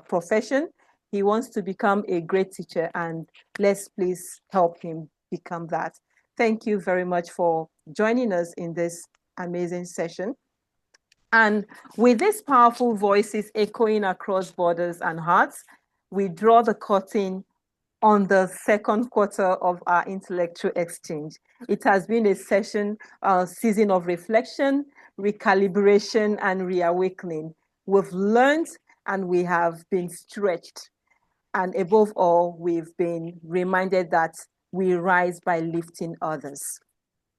profession. He wants to become a great teacher, and let's please help him become that. Thank you very much for joining us in this amazing session. And with these powerful voices echoing across borders and hearts, we draw the curtain on the second quarter of our intellectual exchange. It has been a season of reflection, recalibration, and reawakening. We've learned and we have been stretched. And above all, we've been reminded that we rise by lifting others.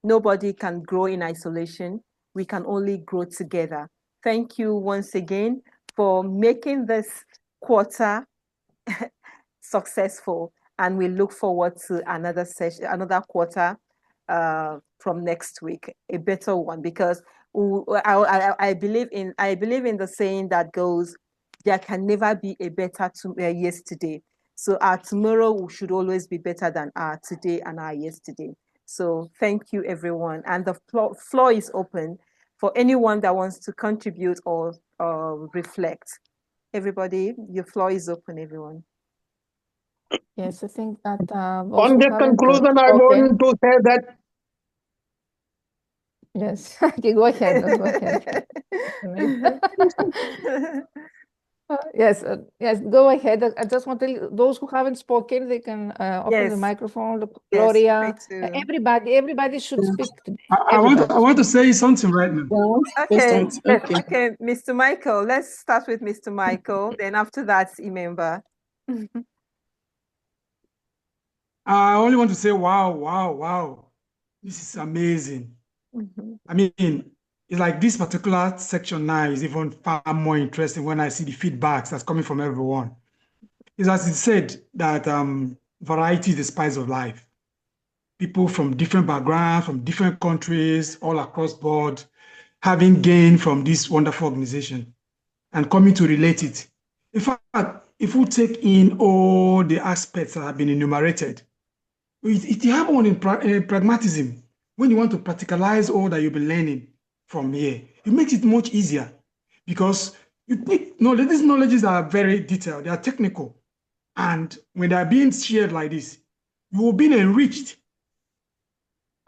Nobody can grow in isolation. We can only grow together. Thank you once again for making this quarter successful. And we look forward to another session, another quarter from next week, a better one, because I believe in the saying that goes, there can never be a better yesterday. So our tomorrow should always be better than our today and our yesterday. So thank you, everyone. And the floor is open for anyone that wants to contribute or reflect. Everybody, your floor is open, everyone. Yes, I think that on the conclusion, I want to say that. Yes, okay, go ahead. Go ahead. Yes, go ahead. I just want to tell you, those who haven't spoken, they can open the microphone. Gloria, everybody should speak today. I want to say something right now. Okay, okay, Mr. Michael, let's start with Mr. Michael. Then after that, Imemba. I only want to say, wow. This is amazing. I mean, it's like this particular section now is even far more interesting when I see the feedbacks that's coming from everyone. It's as it said that variety is the spice of life. People from different backgrounds, from different countries, all across board, having gained from this wonderful organization and coming to relate it. In fact, if we take in all the aspects that have been enumerated, it happens in pragmatism. When you want to practicalize all that you've been learning from here, it makes it much easier because you take knowledge. These knowledges are very detailed, they are technical. And when they are being shared like this, you will be enriched.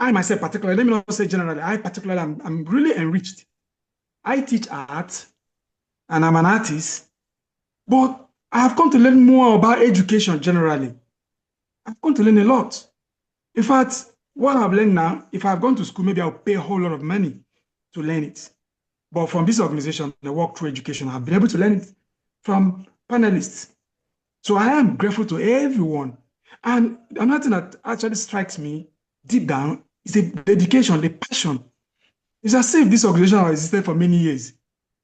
I myself particularly, let me not say generally, I'm really enriched. I teach art and I'm an artist, but I have come to learn more about education generally. I've come to learn a lot. In fact, what I've learned now, if I've gone to school, maybe I'll pay a whole lot of money to learn it. But from this organization, the Walk Through Education, I've been able to learn it from panelists. So I am grateful to everyone. And another thing that actually strikes me deep down is the dedication, the passion. It's as if this organization has existed for many years.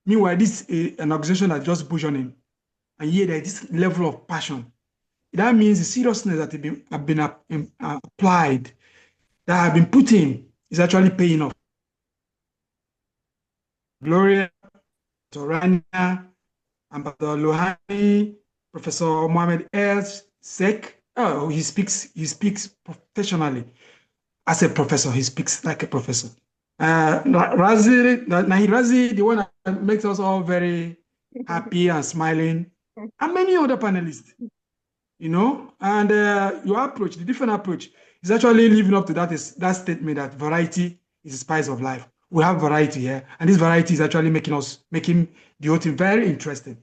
Meanwhile, this is an organization that's just burgeoning. And yet there is this level of passion. That means the seriousness that have been applied, that have been put in, is actually paying off. Gloria, Torania, Ambassador Lohani, Professor Mohamed El Sek. Oh, he speaks professionally. As a professor, he speaks like a professor. Nahid Razi, the one that makes us all very happy and smiling, and many other panelists. You know, and your approach, the different approach, is actually living up to that statement that variety is the spice of life. We have variety here, and this variety is actually making the whole thing very interesting.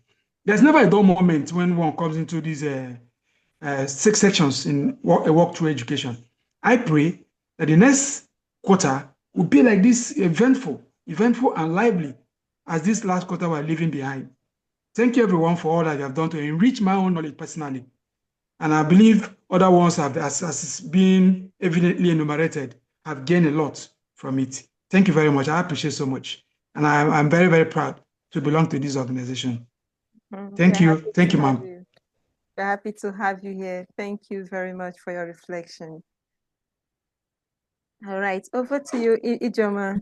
There's never a dull moment when one comes into these 6 sections in a Walk Through Education. I pray that the next quarter will be like this, eventful and lively as this last quarter we're leaving behind. Thank you everyone for all that you have done to enrich my own knowledge personally. And I believe other ones have, as been evidently enumerated, have gained a lot from it. Thank you very much. I appreciate so much. And I'm very, very proud to belong to this organization. Thank you. Thank you, ma'am. We're happy to have you here. Thank you very much for your reflection. All right, over to you, Ijoma.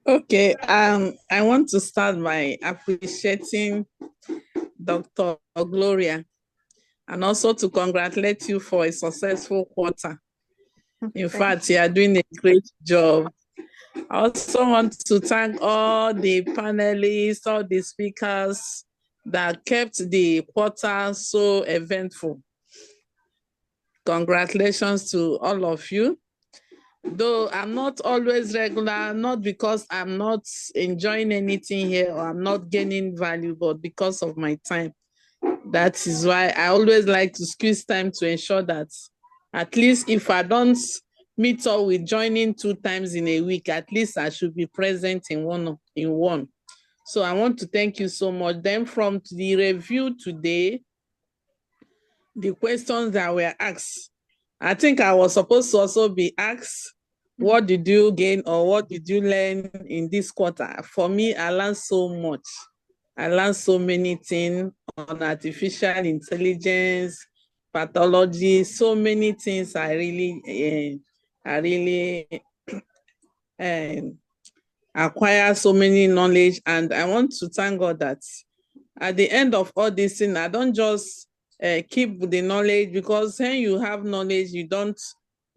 Okay, I want to start by appreciating Dr. Gloria and also to congratulate you for a successful quarter. In fact, you are doing a great job. I also want to thank all the panelists, all the speakers that kept the quarter so eventful. Congratulations to all of you. Though I'm not always regular, not because I'm not enjoying anything here or I'm not gaining value, but because of my time. That is why I always like to squeeze time to ensure that at least if I don't meet up with joining 2 times in a week, at least I should be present in one. So I want to thank you so much. Then from the review today, the questions that were asked, I think I was supposed to also be asked, what did you gain or what did you learn in this quarter? For me, I learned so much. I learned so many things on artificial intelligence, pathology, so many things I really acquire so many knowledge. And I want to thank God that at the end of all this thing, I don't just keep the knowledge, because when you have knowledge, you don't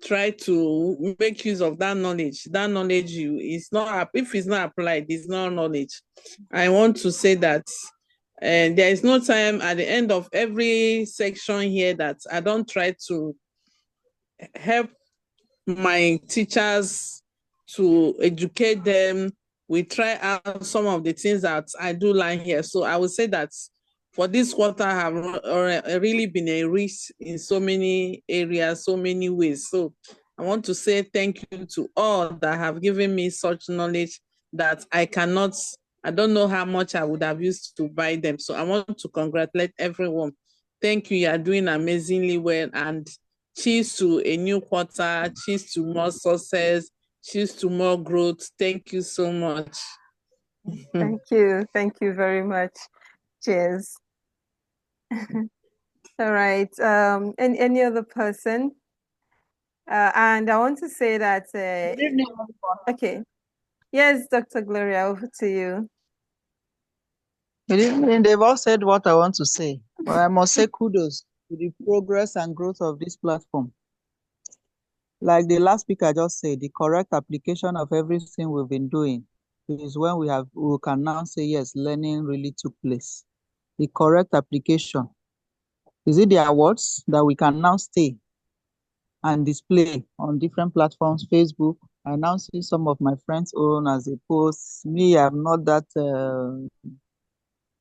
try to make use of that knowledge. That knowledge is not, if it's not applied, it's not knowledge. I want to say that there is no time at the end of every section here that I don't try to help my teachers to educate them. We try out some of the things that I do learn here. So I would say that for this quarter, I have really been enriched in so many areas, so many ways. So I want to say thank you to all that have given me such knowledge that I don't know how much I would have used to buy them. So I want to congratulate everyone. Thank you. You are doing amazingly well. And cheers to a new quarter. Cheers to more success. Cheers to more growth. Thank you so much. Thank you. Thank you very much. Cheers. All right. Any other person? And I want to say that. Okay. Yes, Dr. Gloria, over to you. Good evening. They've all said what I want to say, but I must say kudos to the progress and growth of this platform. Like the last speaker just said, the correct application of everything we've been doing is when we can now say, yes, learning really took place. The correct application. Is it the awards that we can now stay and display on different platforms, Facebook? I now see some of my friends own as a post. Me, I'm not that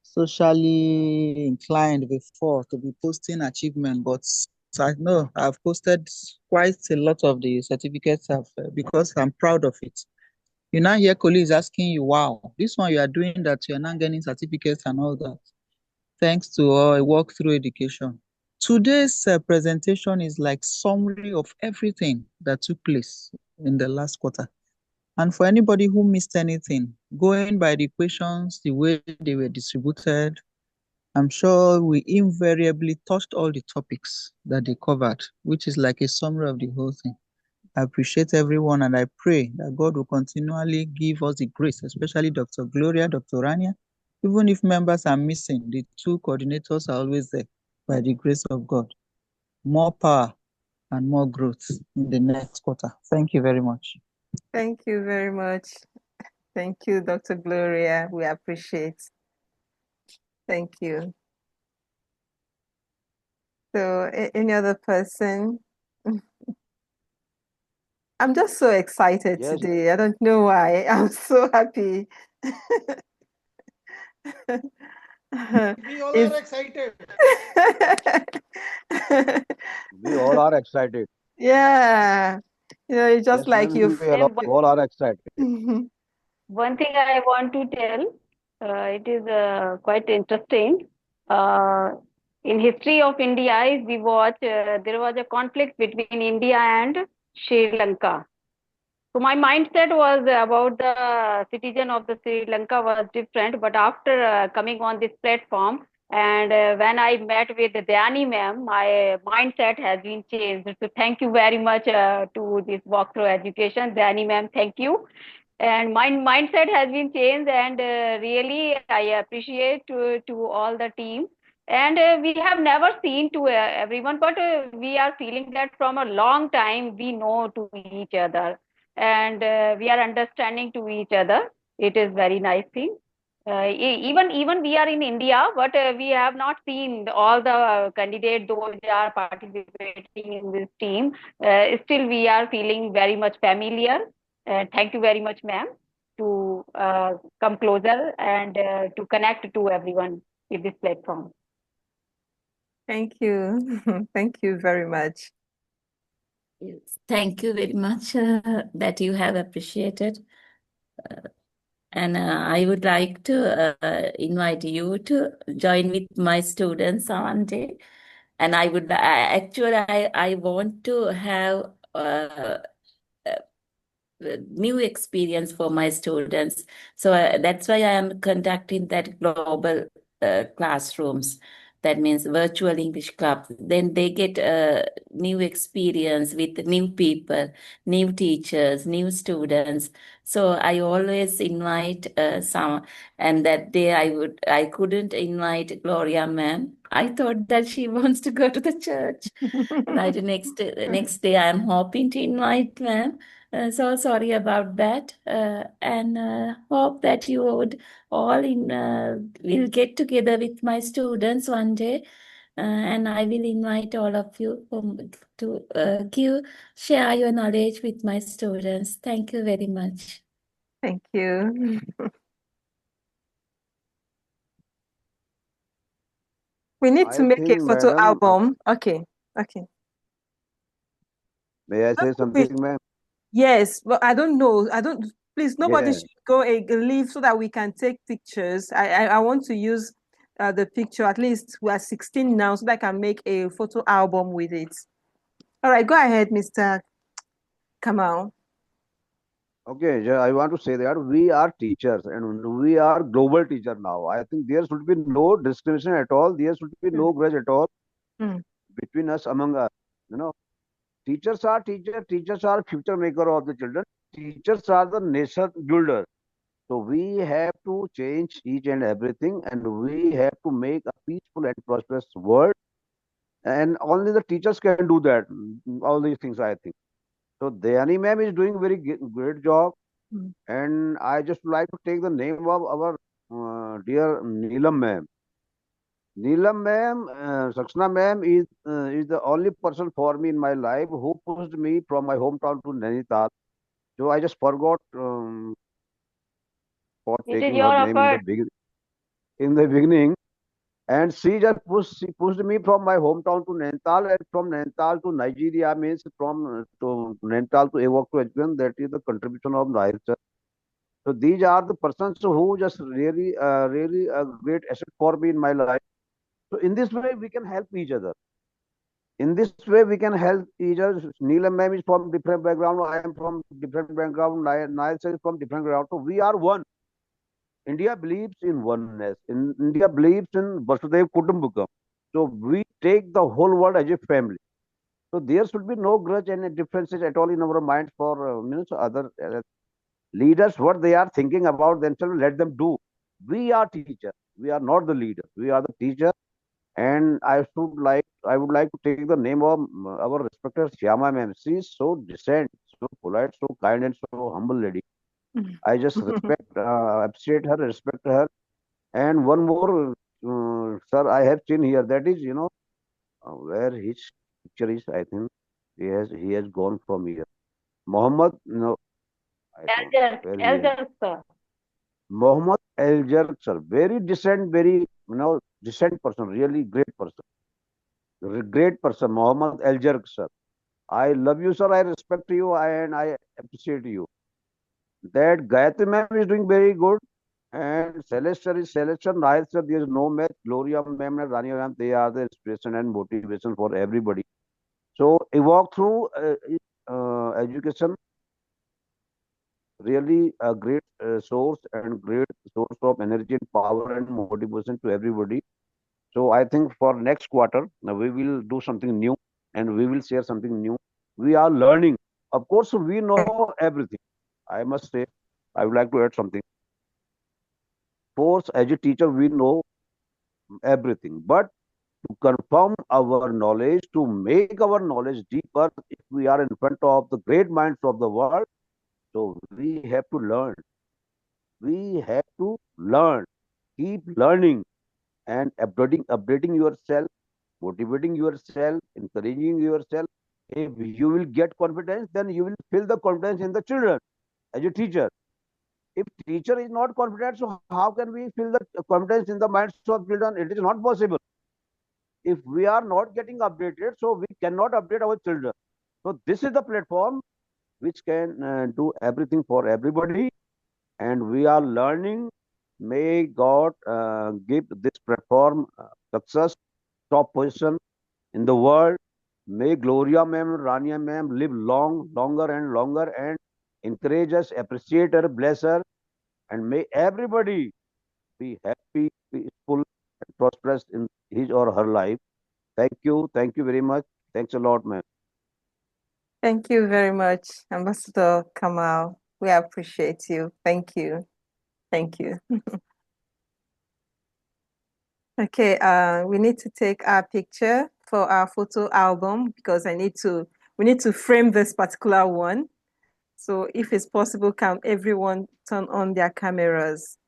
socially inclined before to be posting achievement, but I know I've posted quite a lot of the certificates because I'm proud of it. You now hear colleagues asking you, wow, this one you are doing that, you're not getting certificates and all that. Thanks to a walk-through education. Today's presentation is like summary of everything that took place in the last quarter. And for anybody who missed anything, going by the questions, the way they were distributed, I'm sure we invariably touched all the topics that they covered, which is like a summary of the whole thing. I appreciate everyone, and I pray that God will continually give us the grace, especially Dr. Gloria, Dr. Rania. Even if members are missing, the 2 coordinators are always there by the grace of God. More power and more growth in the next quarter. Thank you very much. Thank you very much. Thank you, Dr. Gloria. We appreciate. Thank you. So any other person? I'm just so excited today. I don't know why. I'm so happy. We all are excited. We all are excited. Yeah. It's just like you. all are excited. One thing I want to tell, it is quite interesting. In history of India, if we watch, there was a conflict between India and Sri Lanka. So my mindset was about the citizen of the Sri Lanka was different, but after coming on this platform and when I met with Dhyani ma'am, my mindset has been changed. So thank you very much to this walkthrough education. Dhyani ma'am, thank you. And my mindset has been changed, and really I appreciate to all the team. And we have never seen to everyone, but we are feeling that from a long time we know to each other, and we are understanding to each other. It is very nice thing. Even we are in India, but we have not seen all the candidates, though they are participating in this team. Still, we are feeling very much familiar. Thank you very much, ma'am, to come closer and to connect to everyone with this platform. Thank you. Thank you very much. Yes, thank you very much that you have appreciated. And I would like to invite you to join with my students one day. And I would actually, I want to have new experience for my students. So that's why I am conducting that global classrooms. That means virtual English club. Then they get a new experience with new people, new teachers, new students. So I always invite some. And that day I couldn't invite Gloria ma'am. I thought that she wants to go to the church. Right, next day I'm hoping to invite ma'am. So sorry about that, and hope that you would all will get together with my students one day, and I will invite all of you to share your knowledge with my students. Thank you very much. Thank you. We need to I make a think, photo madam, album. Okay. may I say something, ma'am? Yes, but I don't know. Please, nobody Yeah. should go leave so that we can take pictures. I want to use the picture. At least we are 16 now, so that I can make a photo album with it. All right, go ahead, Mr. Kamal. Okay, I want to say that we are teachers and we are global teacher now. I think there should be no discrimination at all. There should be no grudge at all between us, among us. You know, teachers are teachers. Teachers are future maker of the children. Teachers are the nation builder. So we have to change each and everything, and we have to make a peaceful and prosperous world. And only the teachers can do that. All these things, I think. So Dayani ma'am is doing very great job. And I just like to take the name of our dear Neelam ma'am. Neelam ma'am, Saxena ma'am is the only person for me in my life who pushed me from my hometown to Nainital. So I just forgot for It is taking your her name effort. in the beginning. And she pushed me from my hometown to Nainital, and from Nainital to Nigeria, means from to Nainital to Ewok to Education. That is the contribution of Nahir sir. So these are the persons who just really a great asset for me in my life. So in this way we can help each other. In this way we can help each other. Neelam ma'am is from different background. I am from different background. Nahir sir is from different background. So we are one. India believes in oneness. India believes in Vasudev Kutumbakam. So we take the whole world as a family. So there should be no grudge and differences at all in our minds for other leaders. What they are thinking about themselves, let them do. We are teachers. We are not the leaders. We are the teachers. And I would like to take the name of our respected Shyama ma'am. She is so decent, so polite, so kind, and so humble lady. I just appreciate her, respect her. And one more, sir, I have seen here. That is, where his picture is. I think he has gone from here. Mohammed, no, I don't know where he is. Elder sir. Mohammed Eljar, sir, very decent, very decent person, really great person, great person. Mohammed Eljar, sir. I love you, sir. I respect you, and I appreciate you. That Gayatri ma'am is doing very good. And Celestial is Celestial. Nahir sir, there is no match. Gloria ma'am and Rania ma'am, they are the inspiration and motivation for everybody. So a walk through education, really a great source and great source of energy and power and motivation to everybody. So I think for next quarter, we will do something new and we will share something new. We are learning. Of course, we know everything. I must say, I would like to add something. Of course, as a teacher, we know everything. But to confirm our knowledge, to make our knowledge deeper, if we are in front of the great minds of the world, so we have to learn. We have to learn. keep learning and updating yourself, motivating yourself, encouraging yourself. If you will get confidence, then you will feel the confidence in the children as a teacher. If teacher is not confident, so how can we feel the confidence in the minds of children? It is not possible. If we are not getting updated, so we cannot update our children. So this is the platform which can do everything for everybody, and we are learning. May God give this platform success, top position in the world. May Gloria ma'am, Rania ma'am live longer and longer, and encourage us, appreciate her, bless her, and may everybody be happy, peaceful, and prosperous in his or her life. Thank you very much. Thanks a lot, ma'am. Thank you very much, Ambassador Kamal. We appreciate you. Thank you. Thank you. Okay, we need to take our picture for our photo album because we need to frame this particular one. So if it's possible, can everyone turn on their cameras?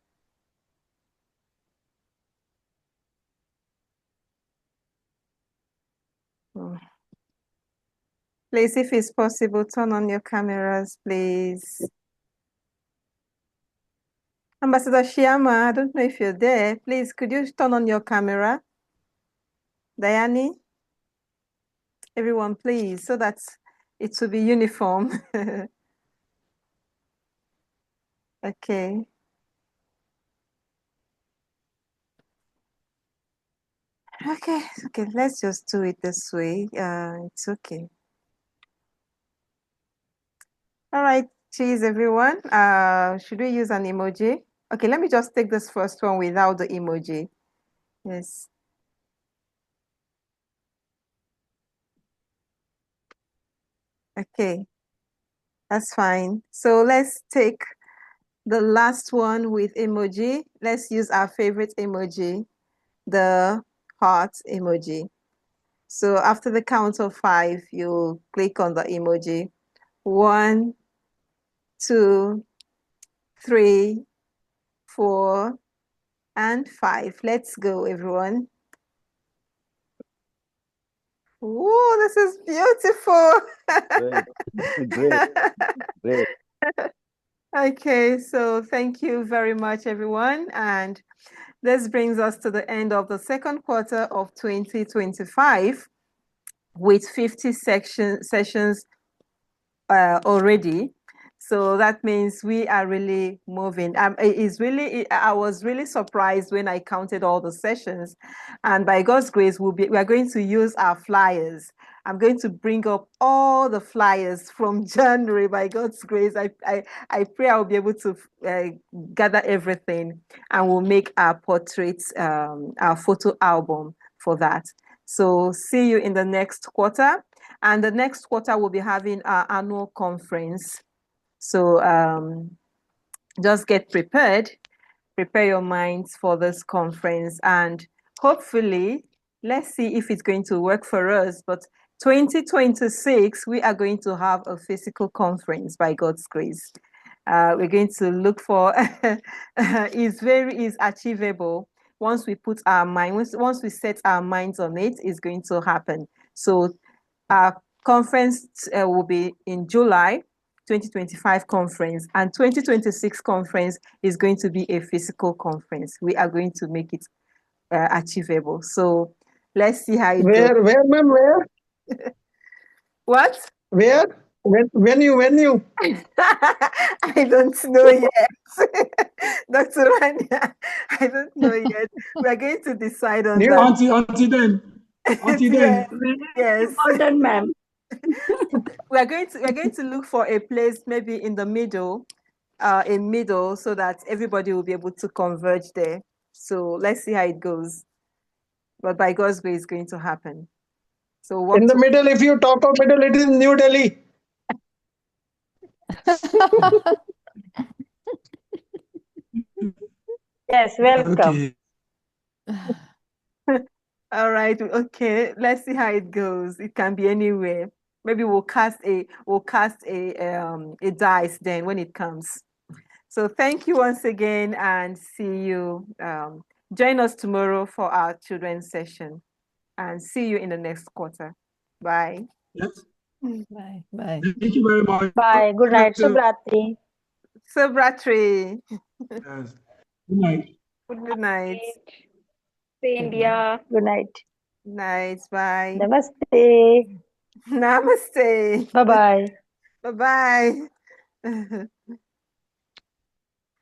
Please, if it's possible, turn on your cameras, please. Ambassador Shiama, I don't know if you're there. Please, could you turn on your camera? Diane? Everyone, please, so that it will be uniform. Okay. Okay, let's just do it this way. It's okay. All right, cheers, everyone. Should we use an emoji? Okay, let me just take this first one without the emoji. Yes. Okay, that's fine. So let's take the last one with emoji. Let's use our favorite emoji, the heart emoji. So after the count of 5, you click on the emoji. 1, 2, 3, 4, and 5. Let's go, everyone. Oh, this is beautiful. Great. Okay, so thank you very much, everyone. And this brings us to the end of the second quarter of 2025 with 50 sessions already. So that means we are really moving. I was really surprised when I counted all the sessions, and by God's grace, we are going to use our flyers. I'm going to bring up all the flyers from January. By God's grace, I pray I'll be able to gather everything, and we'll make our portraits, our photo album for that. So see you in the next quarter. And the next quarter, we'll be having our annual conference. So just get prepared, prepare your minds for this conference. And hopefully, let's see if it's going to work for us. But 2026, we are going to have a physical conference by God's grace. We're going to look for, it's achievable. Once we put our mind, once we set our minds on it, it's going to happen. So our conference will be in July 2025 conference, and 2026 conference is going to be a physical conference. We are going to make it achievable. So let's see how it goes. Where, ma'am, where? What? Where? When you? I don't know yet. Dr. Rania, I don't know yet. We're going to decide on that. Until then. Yes. Important, ma'am. We're going to look for a place maybe in the middle, so that everybody will be able to converge there. So let's see how it goes. But by God's grace, it's going to happen. So in the middle, if you talk of middle, it is New Delhi. Yes, welcome. Okay. All right. Okay. Let's see how it goes. It can be anywhere. Maybe we'll cast a dice then when it comes. So thank you once again, and see you. Join us tomorrow for our children's session, and see you in the next quarter. Bye. Yes. Bye. Bye. Thank you very much. Bye. Good night. Subratri. Subratri. Yes. Good night. Good night. Say India. Good night. Night. Bye. Namaste. Namaste. Bye bye. Bye bye.